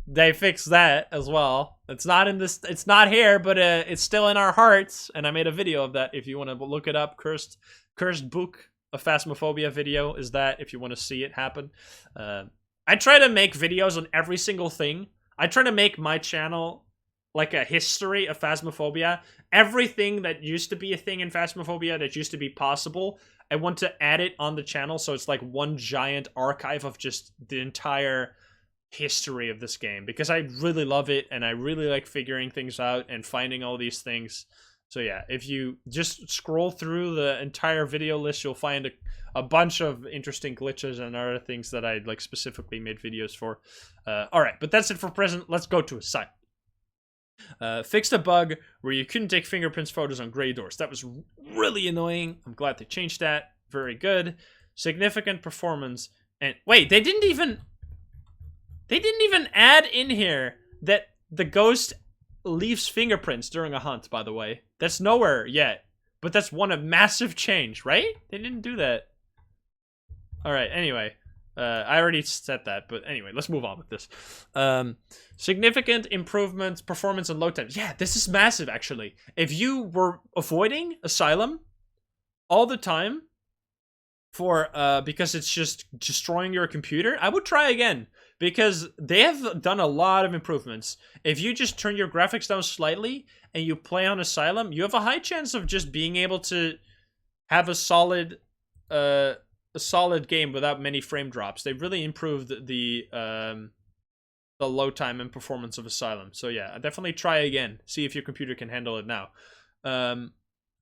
They fixed that as well. It's not in this. It's not here, but it's still in our hearts. And I made a video of that. If you want to look it up, cursed book, a Phasmophobia video is that. If you want to see it happen, I try to make videos on every single thing. I try to make my channel like a history of Phasmophobia. Everything that used to be a thing in Phasmophobia that used to be possible, I want to add it on the channel, so it's like one giant archive of just the entire history of this game, because I really love it and I really like figuring things out and finding all these things. So yeah, if you just scroll through the entire video list, you'll find a bunch of interesting glitches and other things that I like specifically made videos for. Alright, but that's it for present. Let's go to Asylum. Fixed a bug where you couldn't take fingerprints photos on gray doors. That was really annoying. I'm glad they changed that. Very good. Significant performance. And wait, they didn't even add in here that the ghost leaves fingerprints during a hunt, by the way. That's nowhere yet. But that's a massive change, right? They didn't do that. Alright, anyway. I already said that, but anyway, let's move on with this. Significant improvements, performance, and load times. Yeah, this is massive, actually. If you were avoiding Asylum all the time for because it's just destroying your computer, I would try again, because they have done a lot of improvements. If you just turn your graphics down slightly and you play on Asylum, you have a high chance of just being able to have a solid game without many frame drops. They really improved the load time and performance of Asylum. So yeah, definitely try again. See if your computer can handle it now.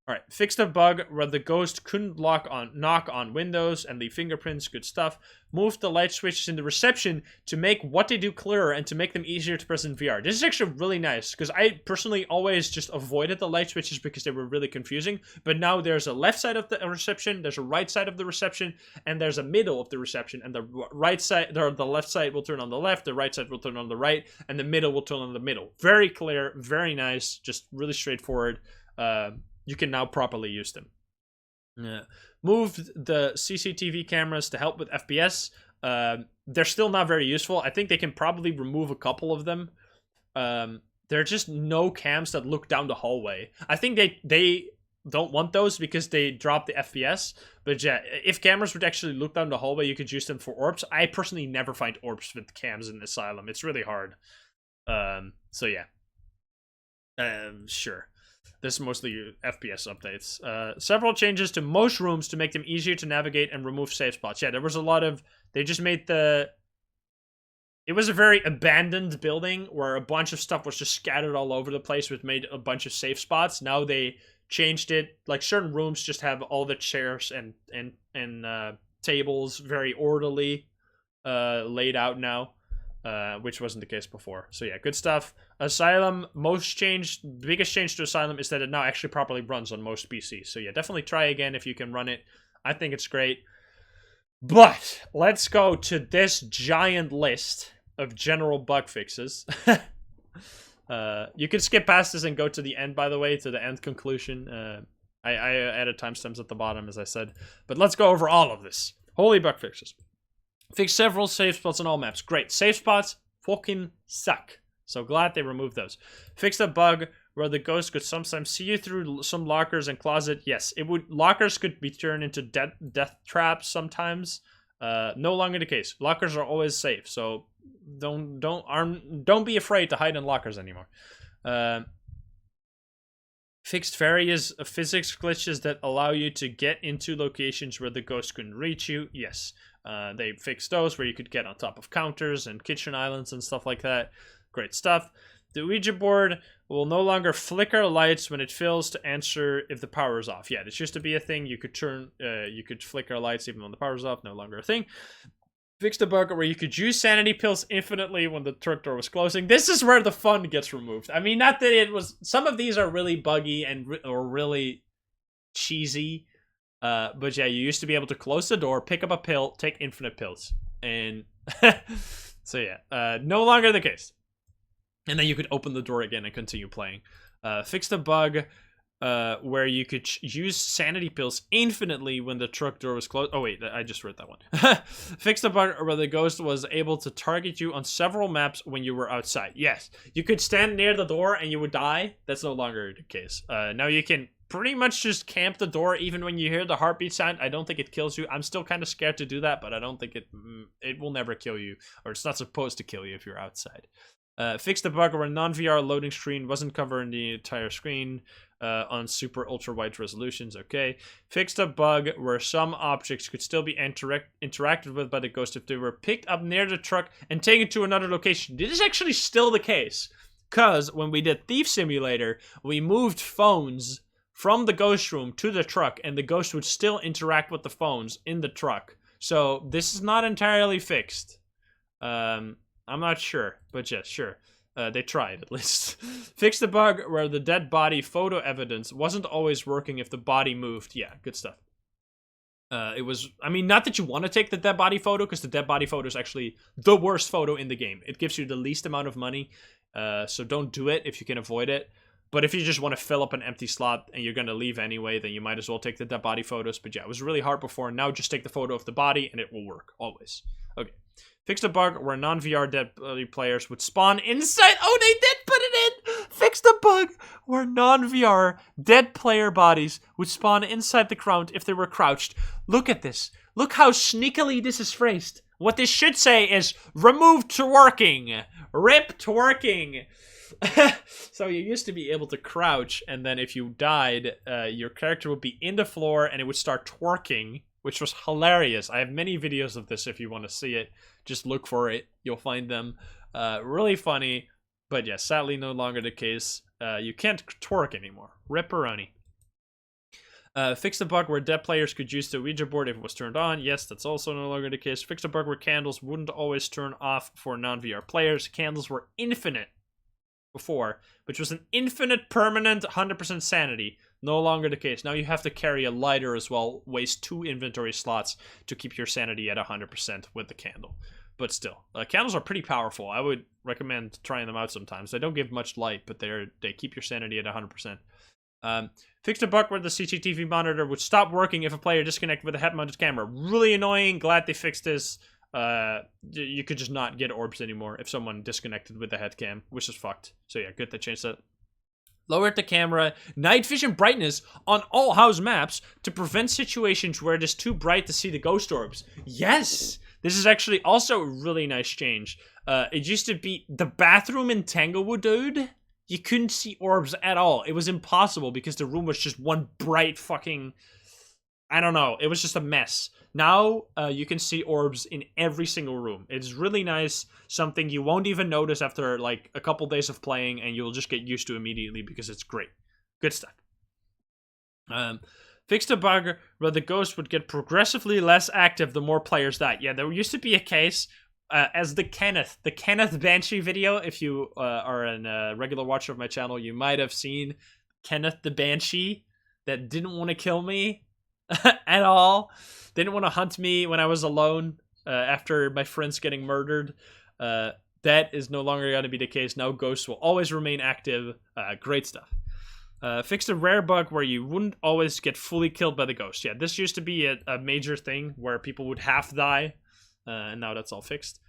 Alright, fixed a bug where the ghost couldn't knock on windows and leave fingerprints. Good stuff. Moved the light switches in the reception to make what they do clearer and to make them easier to press in VR. This is actually really nice, because I personally always just avoided the light switches because they were really confusing. But now there's a left side of the reception, there's a right side of the reception, and there's a middle of the reception. And the right side, the left side will turn on the left, the right side will turn on the right, and the middle will turn on the middle. Very clear, very nice, just really straightforward. You can now properly use them. Moved the CCTV cameras to help with FPS. They're still not very useful. I think they can probably remove a couple of them. There are just no cams that look down the hallway. I think they don't want those because they drop the FPS. But yeah, if cameras would actually look down the hallway, you could use them for orbs. I personally never find orbs with cams in Asylum. It's really hard. So yeah. Sure. This is mostly FPS updates. Several changes to most rooms to make them easier to navigate and remove safe spots. Yeah, there was a lot of... They just made the... It was a very abandoned building where a bunch of stuff was just scattered all over the place, which made a bunch of safe spots. Now they changed it. Like, certain rooms just have all the chairs and tables very orderly laid out now. Which wasn't the case before. So yeah, good stuff. Asylum, biggest change to Asylum is that it now actually properly runs on most PCs. So yeah, definitely try again if you can run it. I think it's great. But let's go to this giant list of general bug fixes. You can skip past this and go to the end, by the way, to the end conclusion. I added timestamps at the bottom, as I said. But let's go over all of this. Holy bug fixes. Fix several safe spots on all maps. Great. Safe spots fucking suck. So glad they removed those. Fix a bug where the ghost could sometimes see you through some lockers and closet. Yes, it would. Lockers could be turned into death traps sometimes. No longer the case. Lockers are always safe. So don't be afraid to hide in lockers anymore. Fixed various physics glitches that allow you to get into locations where the ghost couldn't reach you. Yes. They fixed those where you could get on top of counters and kitchen islands and stuff like that. Great stuff. The Ouija board will no longer flicker lights when it fails to answer if the power is off. Yeah, this used to be a thing. You could you could flicker lights even when the power's off. No longer a thing. Fixed a bug where you could use sanity pills infinitely when the truck door was closing. This is where the fun gets removed. I mean, not that it was... Some of these are really buggy or really cheesy. But yeah, you used to be able to close the door, pick up a pill, take infinite pills. And... so yeah, no longer the case. And then you could open the door again and continue playing. Fixed a bug where you could use sanity pills infinitely when the truck door was closed. Oh wait, I just read that one. Fixed a bug where the ghost was able to target you on several maps when you were outside. Yes, you could stand near the door and you would die. That's no longer the case. Now you can pretty much just camp the door even when you hear the heartbeat sound. I don't think it kills you. I'm still kind of scared to do that, but I don't think it will never kill you, or it's not supposed to kill you if you're outside. Fixed a bug where a non-VR loading screen wasn't covering the entire screen on super ultra wide resolutions. Okay. Fixed a bug where some objects could still be interacted with by the ghost if they were picked up near the truck and taken to another location. This is actually still the case, because when we did Thief Simulator, we moved phones from the ghost room to the truck, and the ghost would still interact with the phones in the truck. So this is not entirely fixed. I'm not sure, but yes, sure. They tried, at least. Fixed the bug where the dead body photo evidence wasn't always working if the body moved. Yeah, good stuff. It was, I mean, not that you want to take the dead body photo, because the dead body photo is actually the worst photo in the game. It gives you the least amount of money, so don't do it if you can avoid it. But if you just want to fill up an empty slot and you're going to leave anyway, then you might as well take the dead body photos. But yeah, it was really hard before. Now just take the photo of the body and it will work, always. Okay. Fixed a bug where non-VR dead body players would spawn inside... Oh, they did put it in! Fixed a bug where non-VR dead player bodies would spawn inside the ground if they were crouched. Look at this. Look how sneakily this is phrased. What this should say is, remove twerking. Rip twerking. So you used to be able to crouch, and then if you died, your character would be in the floor and it would start twerking, which was hilarious. I have many videos of this if you want to see it. Just look for it. You'll find them. Really funny. But yeah, sadly no longer the case. You can't twerk anymore. Ripperoni. Fixed a bug where dead players could use the Ouija board if it was turned on. Yes, that's also no longer the case. Fixed a bug where candles wouldn't always turn off for non-VR players. Candles were infinite before, which was an infinite, permanent, 100% sanity. No longer the case. Now you have to carry a lighter as well, waste 2 inventory slots to keep your sanity at 100% with the candle. But still, candles are pretty powerful. I would recommend trying them out sometimes. They don't give much light, but they keep your sanity at 100%. Fixed a bug where the CCTV monitor would stop working if a player disconnected with a head-mounted camera. Really annoying. Glad they fixed this. You could just not get orbs anymore if someone disconnected with the head cam, which is fucked. So yeah, good they changed that. Lowered the camera night vision brightness on all house maps to prevent situations where it is too bright to see the ghost orbs. Yes! This is actually also a really nice change. It used to be the bathroom in Tanglewood, dude. You couldn't see orbs at all. It was impossible because the room was just one bright fucking... I don't know. It was just a mess. Now, you can see orbs in every single room. It's really nice. Something you won't even notice after, like, a couple days of playing, and you'll just get used to immediately because it's great. Good stuff. Fixed a bug where the ghost would get progressively less active the more players died. Yeah, there used to be a case, as the Kenneth Banshee video. If you are a regular watcher of my channel, you might have seen Kenneth the Banshee that didn't want to kill me at all. Didn't want to hunt me when I was alone after my friends getting murdered. That is no longer going to be the case. Now ghosts will always remain active. Great stuff. Fixed a rare bug where you wouldn't always get fully killed by the ghost. Yeah, this used to be a major thing where people would half die. And now that's all fixed.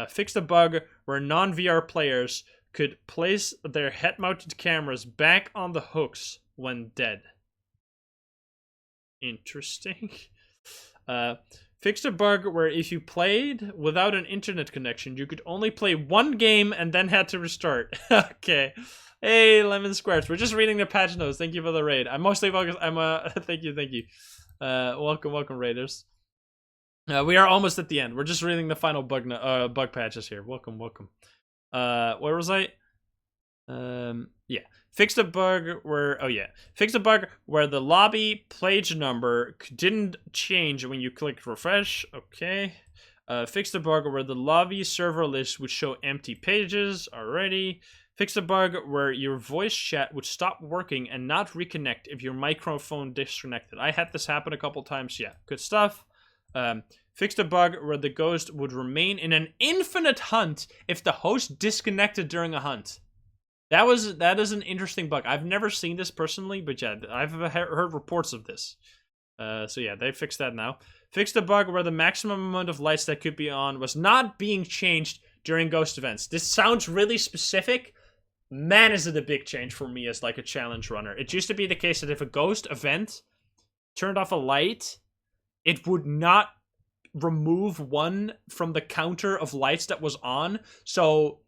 Fixed a bug where non-VR players could place their head-mounted cameras back on the hooks when dead. Interesting. Fixed a bug where if you played without an internet connection, you could only play one game and then had to restart. Okay. Hey, Lemon Squares. We're just reading the patch notes. Thank you for the raid. I'm mostly focused. Thank you. Welcome, raiders. We are almost at the end. We're just reading the final bug patches here. Welcome. Where was I? Yeah. Fix the bug where the lobby page number didn't change when you clicked refresh. Okay. Fix the bug where the lobby server list would show empty pages. Already. Fix the bug where your voice chat would stop working and not reconnect if your microphone disconnected. I had this happen a couple times. Yeah, good stuff. Fix the bug where the ghost would remain in an infinite hunt if the host disconnected during a hunt. That is an interesting bug. I've never seen this personally, but yeah, I've heard reports of this. So yeah, they fixed that now. Fix the bug where the maximum amount of lights that could be on was not being changed during ghost events. This sounds really specific. Man, is it a big change for me as like a challenge runner. It used to be the case that if a ghost event turned off a light, it would not remove one from the counter of lights that was on. So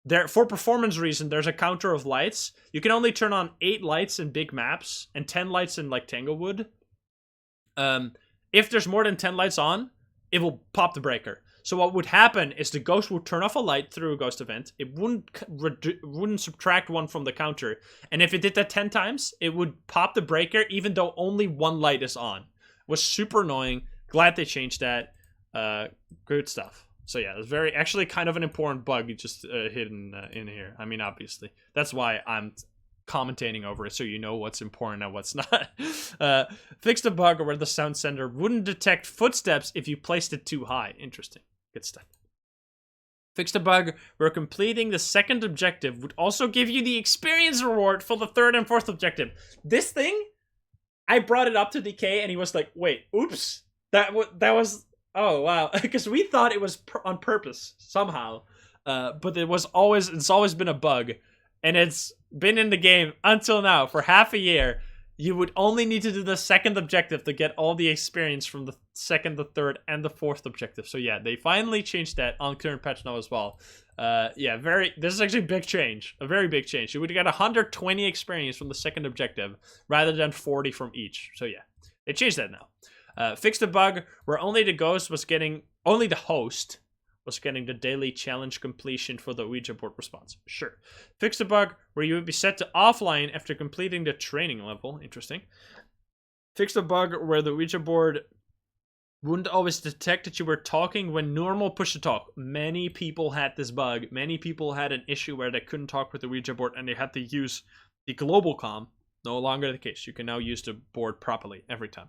there, for performance reason, there's a counter of lights. You can only turn on 8 lights in big maps and 10 lights in like Tanglewood. If there's more than 10 lights on, it will pop the breaker. So what would happen is the ghost would turn off a light through a ghost event. It wouldn't subtract one from the counter. And if it did that 10 times, it would pop the breaker even though only 1 light is on. It was super annoying. Glad they changed that. Good stuff. So yeah, it's actually kind of an important bug just hidden in here. I mean, obviously. That's why I'm commentating over it so you know what's important and what's not. Fix the bug where the sound sender wouldn't detect footsteps if you placed it too high. Interesting. Good stuff. Fix the bug where completing the second objective would also give you the experience reward for the third and fourth objective. This thing, I brought it up to DK and he was like, wait, oops. That was, oh wow. Because we thought it was on purpose somehow. But it's always been a bug. And it's been in the game until now for half a year. You would only need to do the second objective to get all the experience from the second, the third, and the fourth objective. So yeah, they finally changed that on current patch now as well. Yeah, this is actually a big change. A very big change. You would get 120 experience from the second objective rather than 40 from each. So yeah, they changed that now. Fix the bug where only the host was getting the daily challenge completion for the Ouija board response. Sure. Fix the bug where you would be set to offline after completing the training level. Interesting. Fix the bug where the Ouija board wouldn't always detect that you were talking when normal push to talk. Many people had this bug. Many people had an issue where they couldn't talk with the Ouija board and they had to use the global comm. No longer the case. You can now use the board properly every time.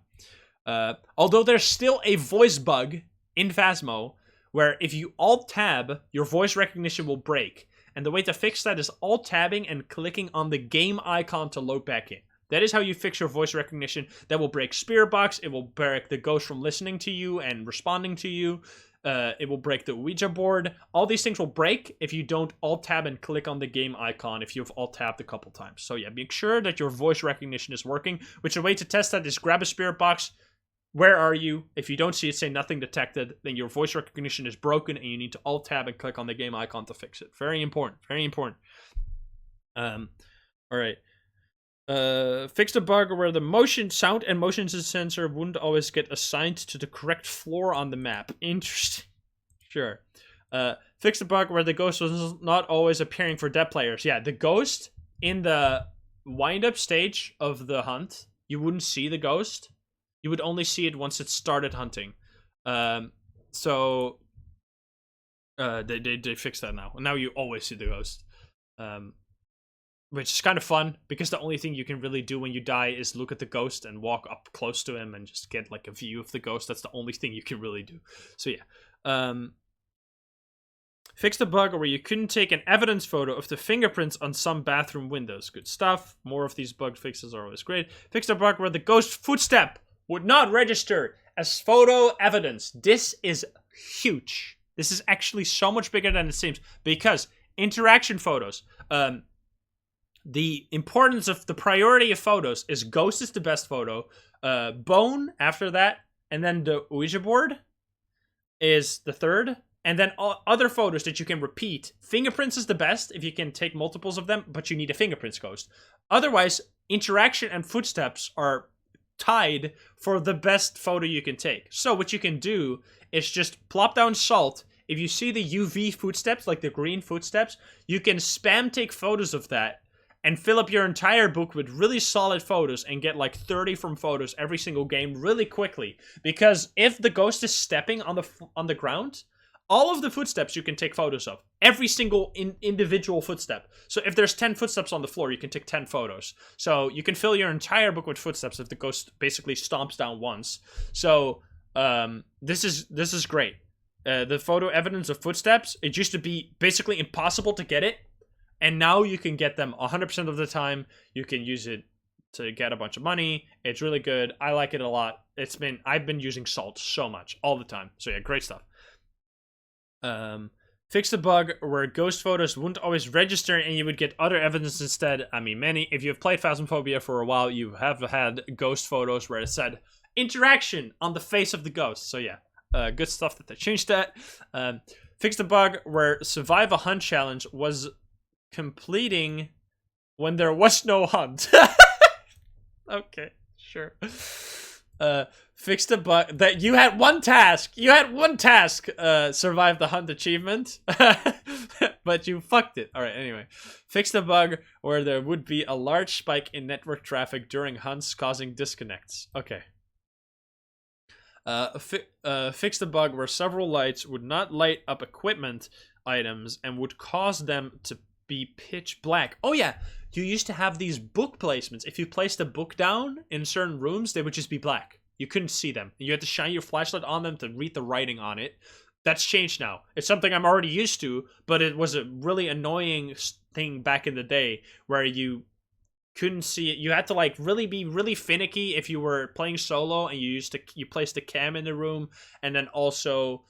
Although there's still a voice bug in Phasmo, where if you alt-tab, your voice recognition will break. And the way to fix that is alt-tabbing and clicking on the game icon to load back in. That is how you fix your voice recognition. That will break Spirit Box. It will break the ghost from listening to you and responding to you. It will break the Ouija board. All these things will break if you don't alt-tab and click on the game icon if you've alt-tabbed a couple times. So yeah, make sure that your voice recognition is working. Which a way to test that is grab a Spirit Box. Where are you? If you don't see it say nothing detected, then your voice recognition is broken and you need to alt-tab and click on the game icon to fix it. Very important. Very important. Alright. Fix the bug where the sound and motion sensor wouldn't always get assigned to the correct floor on the map. Interesting. Sure. Fix the bug where the ghost was not always appearing for dead players. Yeah, the ghost in the wind-up stage of the hunt, you wouldn't see the ghost. You would only see it once it started hunting. So they fixed that now. Now you always see the ghost. Which is kind of fun, because the only thing you can really do when you die is look at the ghost and walk up close to him and just get like a view of the ghost. That's the only thing you can really do. So yeah. Fix the bug where you couldn't take an evidence photo of the fingerprints on some bathroom windows. Good stuff. More of these bug fixes are always great. Fix the bug where the ghost footstep would not register as photo evidence. This is huge. This is actually so much bigger than it seems, because interaction photos, the importance of the priority of photos is ghost is the best photo, bone after that, and then the Ouija board is the third, and then other photos that you can repeat. Fingerprints is the best if you can take multiples of them, but you need a fingerprints ghost. Otherwise, interaction and footsteps are tied for the best photo you can take. So what you can do is just plop down salt if you see the UV footsteps, like the green footsteps, you can spam take photos of that and fill up your entire book with really solid photos and get like 30 from photos every single game really quickly. Because if the ghost is stepping on the ground, all of the footsteps you can take photos of. Every single individual footstep. So if there's 10 footsteps on the floor, you can take 10 photos. So you can fill your entire book with footsteps if the ghost basically stomps down once. So this is great. The photo evidence of footsteps, it used to be basically impossible to get it. And now you can get them 100% of the time. You can use it to get a bunch of money. It's really good. I like it a lot. I've been using Salt so much, all the time. So yeah, great stuff. Fix the bug where ghost photos wouldn't always register and you would get other evidence instead. I mean, if you've played Phasmophobia for a while, you have had ghost photos where it said interaction on the face of the ghost. So yeah, good stuff that they changed that. Fix the bug where survive a hunt challenge was completing when there was no hunt. Okay, sure. Fix the bug that you had one task. Survive the hunt achievement. But you fucked it. Alright, anyway. Fix the bug where there would be a large spike in network traffic during hunts causing disconnects. Okay. Fix the bug where several lights would not light up equipment items and would cause them to be pitch black. Oh yeah, you used to have these book placements. If you placed a book down in certain rooms, they would just be black. You couldn't see them. You had to shine your flashlight on them to read the writing on it. That's changed now. It's something I'm already used to, but it was a really annoying thing back in the day where you couldn't see it. You had to like really be really finicky if you were playing solo and you placed a cam in the room, and then also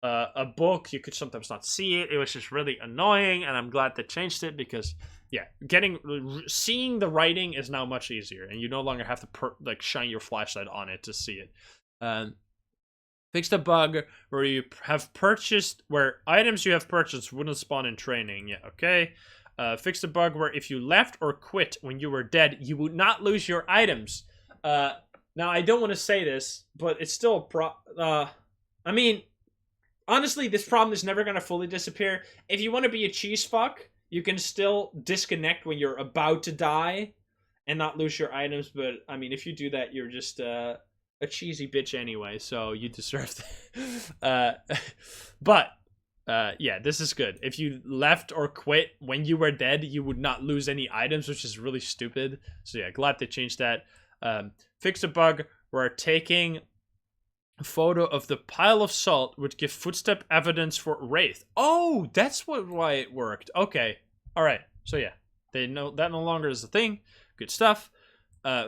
a book, you could sometimes not see it. It was just really annoying, and I'm glad they changed it because, yeah, seeing the writing is now much easier, and you no longer have to shine your flashlight on it to see it. Fix the bug where you have purchased, where items you have purchased wouldn't spawn in training. Yeah, okay. Fix the bug where if you left or quit when you were dead, you would not lose your items. Now, I don't want to say this, but it's still I mean, honestly, this problem is never going to fully disappear. If you want to be a cheese fuck, you can still disconnect when you're about to die and not lose your items. But, I mean, if you do that, you're just a cheesy bitch anyway, so you deserve that. Yeah, this is good. If you left or quit when you were dead, you would not lose any items, which is really stupid. So, yeah, glad they changed that. Fix a bug where taking a photo of the pile of salt would give footstep evidence for Wraith. Oh, that's why it worked. Okay. Alright. So yeah. They know that no longer is a thing. Good stuff.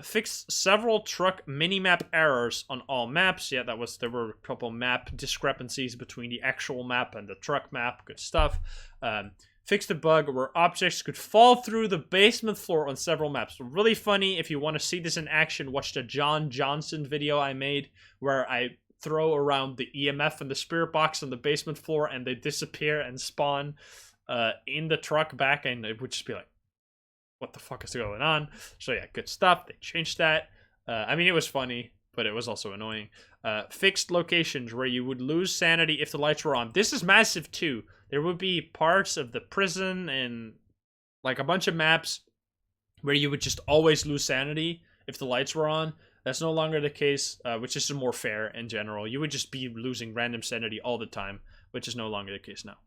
Fix several truck minimap errors on all maps. Yeah, there were a couple map discrepancies between the actual map and the truck map. Good stuff. Fix the bug where objects could fall through the basement floor on several maps. Really funny. If you want to see this in action, watch the John Johnson video I made where I throw around the EMF and the spirit box on the basement floor and they disappear and spawn in the truck back, and it would just be like, what the fuck is going on? So yeah, good stuff. They changed that. I mean, it was funny, but it was also annoying. Fixed locations where you would lose sanity if the lights were on. This is massive too. There would be parts of the prison and like a bunch of maps where you would just always lose sanity if the lights were on. That's no longer the case, which is more fair in general. You would just be losing random sanity all the time, which is no longer the case now.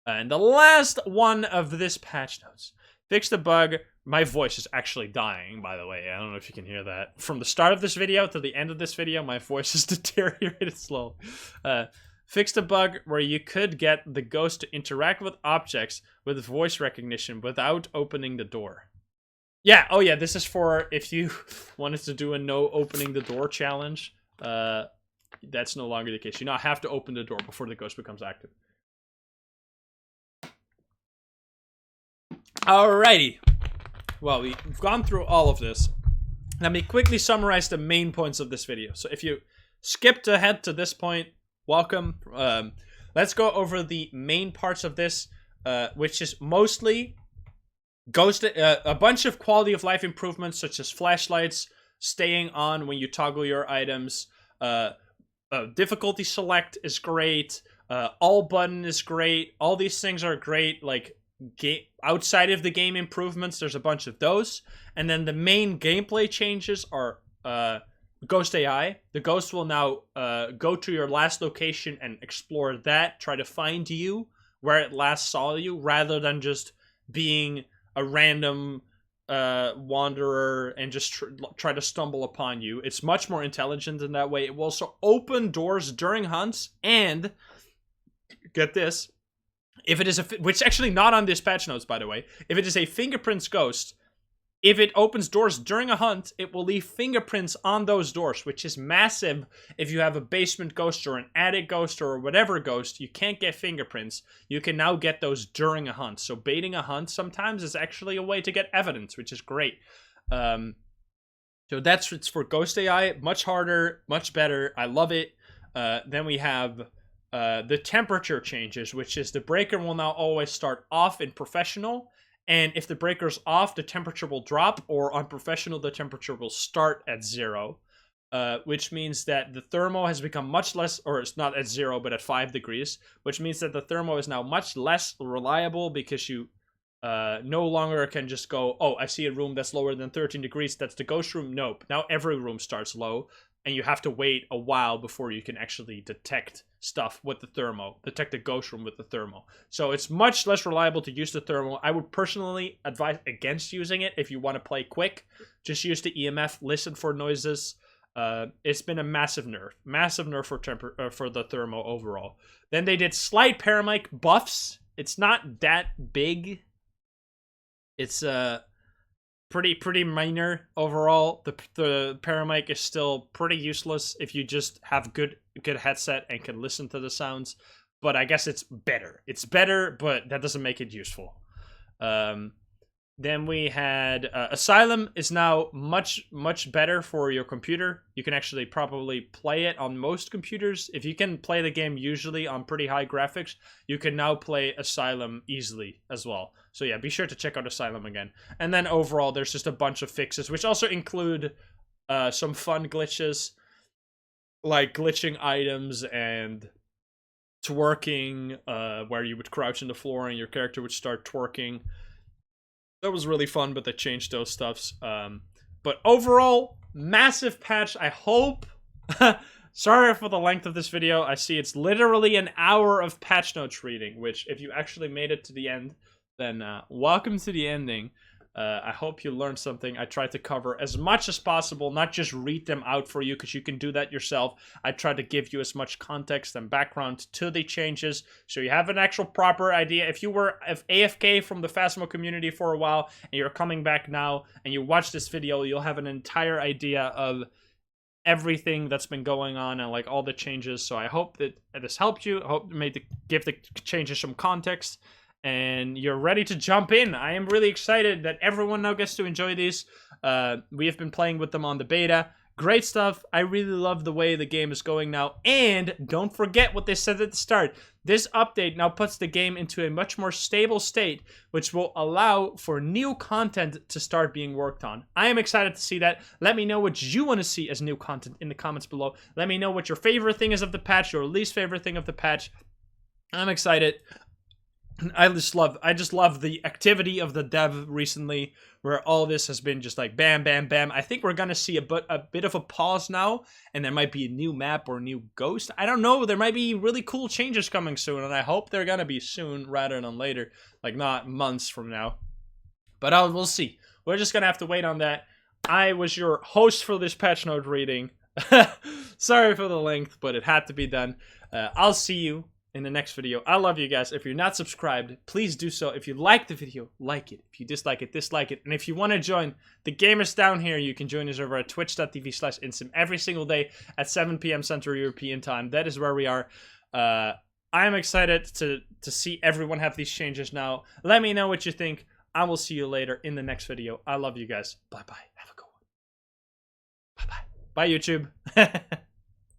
And the last one of this patch notes. Fix the bug. My voice is actually dying, by the way. I don't know if you can hear that. From the start of this video to the end of this video, my voice is deteriorated slowly. Fix the bug where you could get the ghost to interact with objects with voice recognition without opening the door. Yeah, oh yeah, this is for if you wanted to do a no opening the door challenge. That's no longer the case. You now have to open the door before the ghost becomes active. Alrighty. Well, we've gone through all of this. Let me quickly summarize the main points of this video. So if you skipped ahead to this point, welcome. Let's go over the main parts of this, which is mostly a bunch of quality of life improvements, such as flashlights, staying on when you toggle your items, difficulty select is great, All button is great. All these things are great. Like, outside of the game improvements, there's a bunch of those. And then the main gameplay changes are Ghost AI. The ghost will now go to your last location and explore that, try to find you where it last saw you, rather than just being a random wanderer and just try to stumble upon you. It's much more intelligent in that way. It will also open doors during hunts, and get this, if it is which actually not on this patch notes, by the way, if it is a fingerprints ghost, if it opens doors during a hunt, it will leave fingerprints on those doors, which is massive. If you have a basement ghost or an attic ghost or whatever ghost, you can't get fingerprints. You can now get those during a hunt. So baiting a hunt sometimes is actually a way to get evidence, which is great. So it's for Ghost AI. Much harder, much better. I love it. Then we have the temperature changes, which is the breaker will now always start off in professional. And if the breaker's off, the temperature will drop, or on professional, the temperature will start at 0, which means that the thermo has become much less, or it's not at 0, but at 5 degrees, which means that the thermo is now much less reliable because you no longer can just go, oh, I see a room that's lower than 13 degrees, that's the ghost room. Nope. Now every room starts low, and you have to wait a while before you can actually detect stuff with the thermo, detect the ghost room with the thermo. So it's much less reliable to use the thermo. I would personally advise against using it if you want to play quick. Just use the EMF, listen for noises. It's been a massive nerf for the thermo overall. Then they did slight paramic buffs. It's not that big. It's pretty minor overall. The paramic is still pretty useless if you just have good headset and can listen to the sounds. But I guess it's better. It's better, but that doesn't make it useful. Then we had Asylum is now much better for your computer. You can actually probably play it on most computers. If you can play the game usually on pretty high graphics, you can now play Asylum easily as well. So yeah, be sure to check out Asylum again. And then overall, there's just a bunch of fixes, which also include some fun glitches, like glitching items and twerking, where you would crouch in the floor and your character would start twerking. That was really fun, but they changed those stuffs. But overall, massive patch. I hope... Sorry for the length of this video. I see it's literally an hour of patch notes reading, which if you actually made it to the end, then welcome to the ending. I hope you learned something. I tried to cover as much as possible, not just read them out for you, because you can do that yourself. I tried to give you as much context and background to the changes, so you have an actual proper idea. If you were AFK from the Phasmo community for a while, and you're coming back now, and you watch this video, you'll have an entire idea of everything that's been going on and like all the changes. So I hope that this helped you. I hope it give the changes some context. And you're ready to jump in. I am really excited that everyone now gets to enjoy these. We have been playing with them on the beta. Great stuff. I really love the way the game is going now. And don't forget what they said at the start. This update now puts the game into a much more stable state, which will allow for new content to start being worked on. I am excited to see that. Let me know what you want to see as new content in the comments below. Let me know what your favorite thing is of the patch, your least favorite thing of the patch. I'm excited. I just love the activity of the dev recently, where all this has been just like bam, bam, bam. I think we're gonna see a bit of a pause now, and there might be a new map or a new ghost. I don't know. There might be really cool changes coming soon, and I hope they're gonna be soon rather than later, like not months from now. But we'll see. We're just gonna have to wait on that. I was your host for this patch note reading. Sorry for the length, but it had to be done. I'll see you in the next video. I love you guys. If you're not subscribed, please do so. If you like the video, like it. If you dislike it, dislike it. And if you want to join the gamers down here, you can join us over at twitch.tv/insym every single day at 7 p.m. Central European time. That is where we are. I'm excited to see everyone have these changes now. Let me know what you think. I will see you later in the next video. I love you guys. Bye-bye. Have a good one. Bye-bye. Bye, YouTube.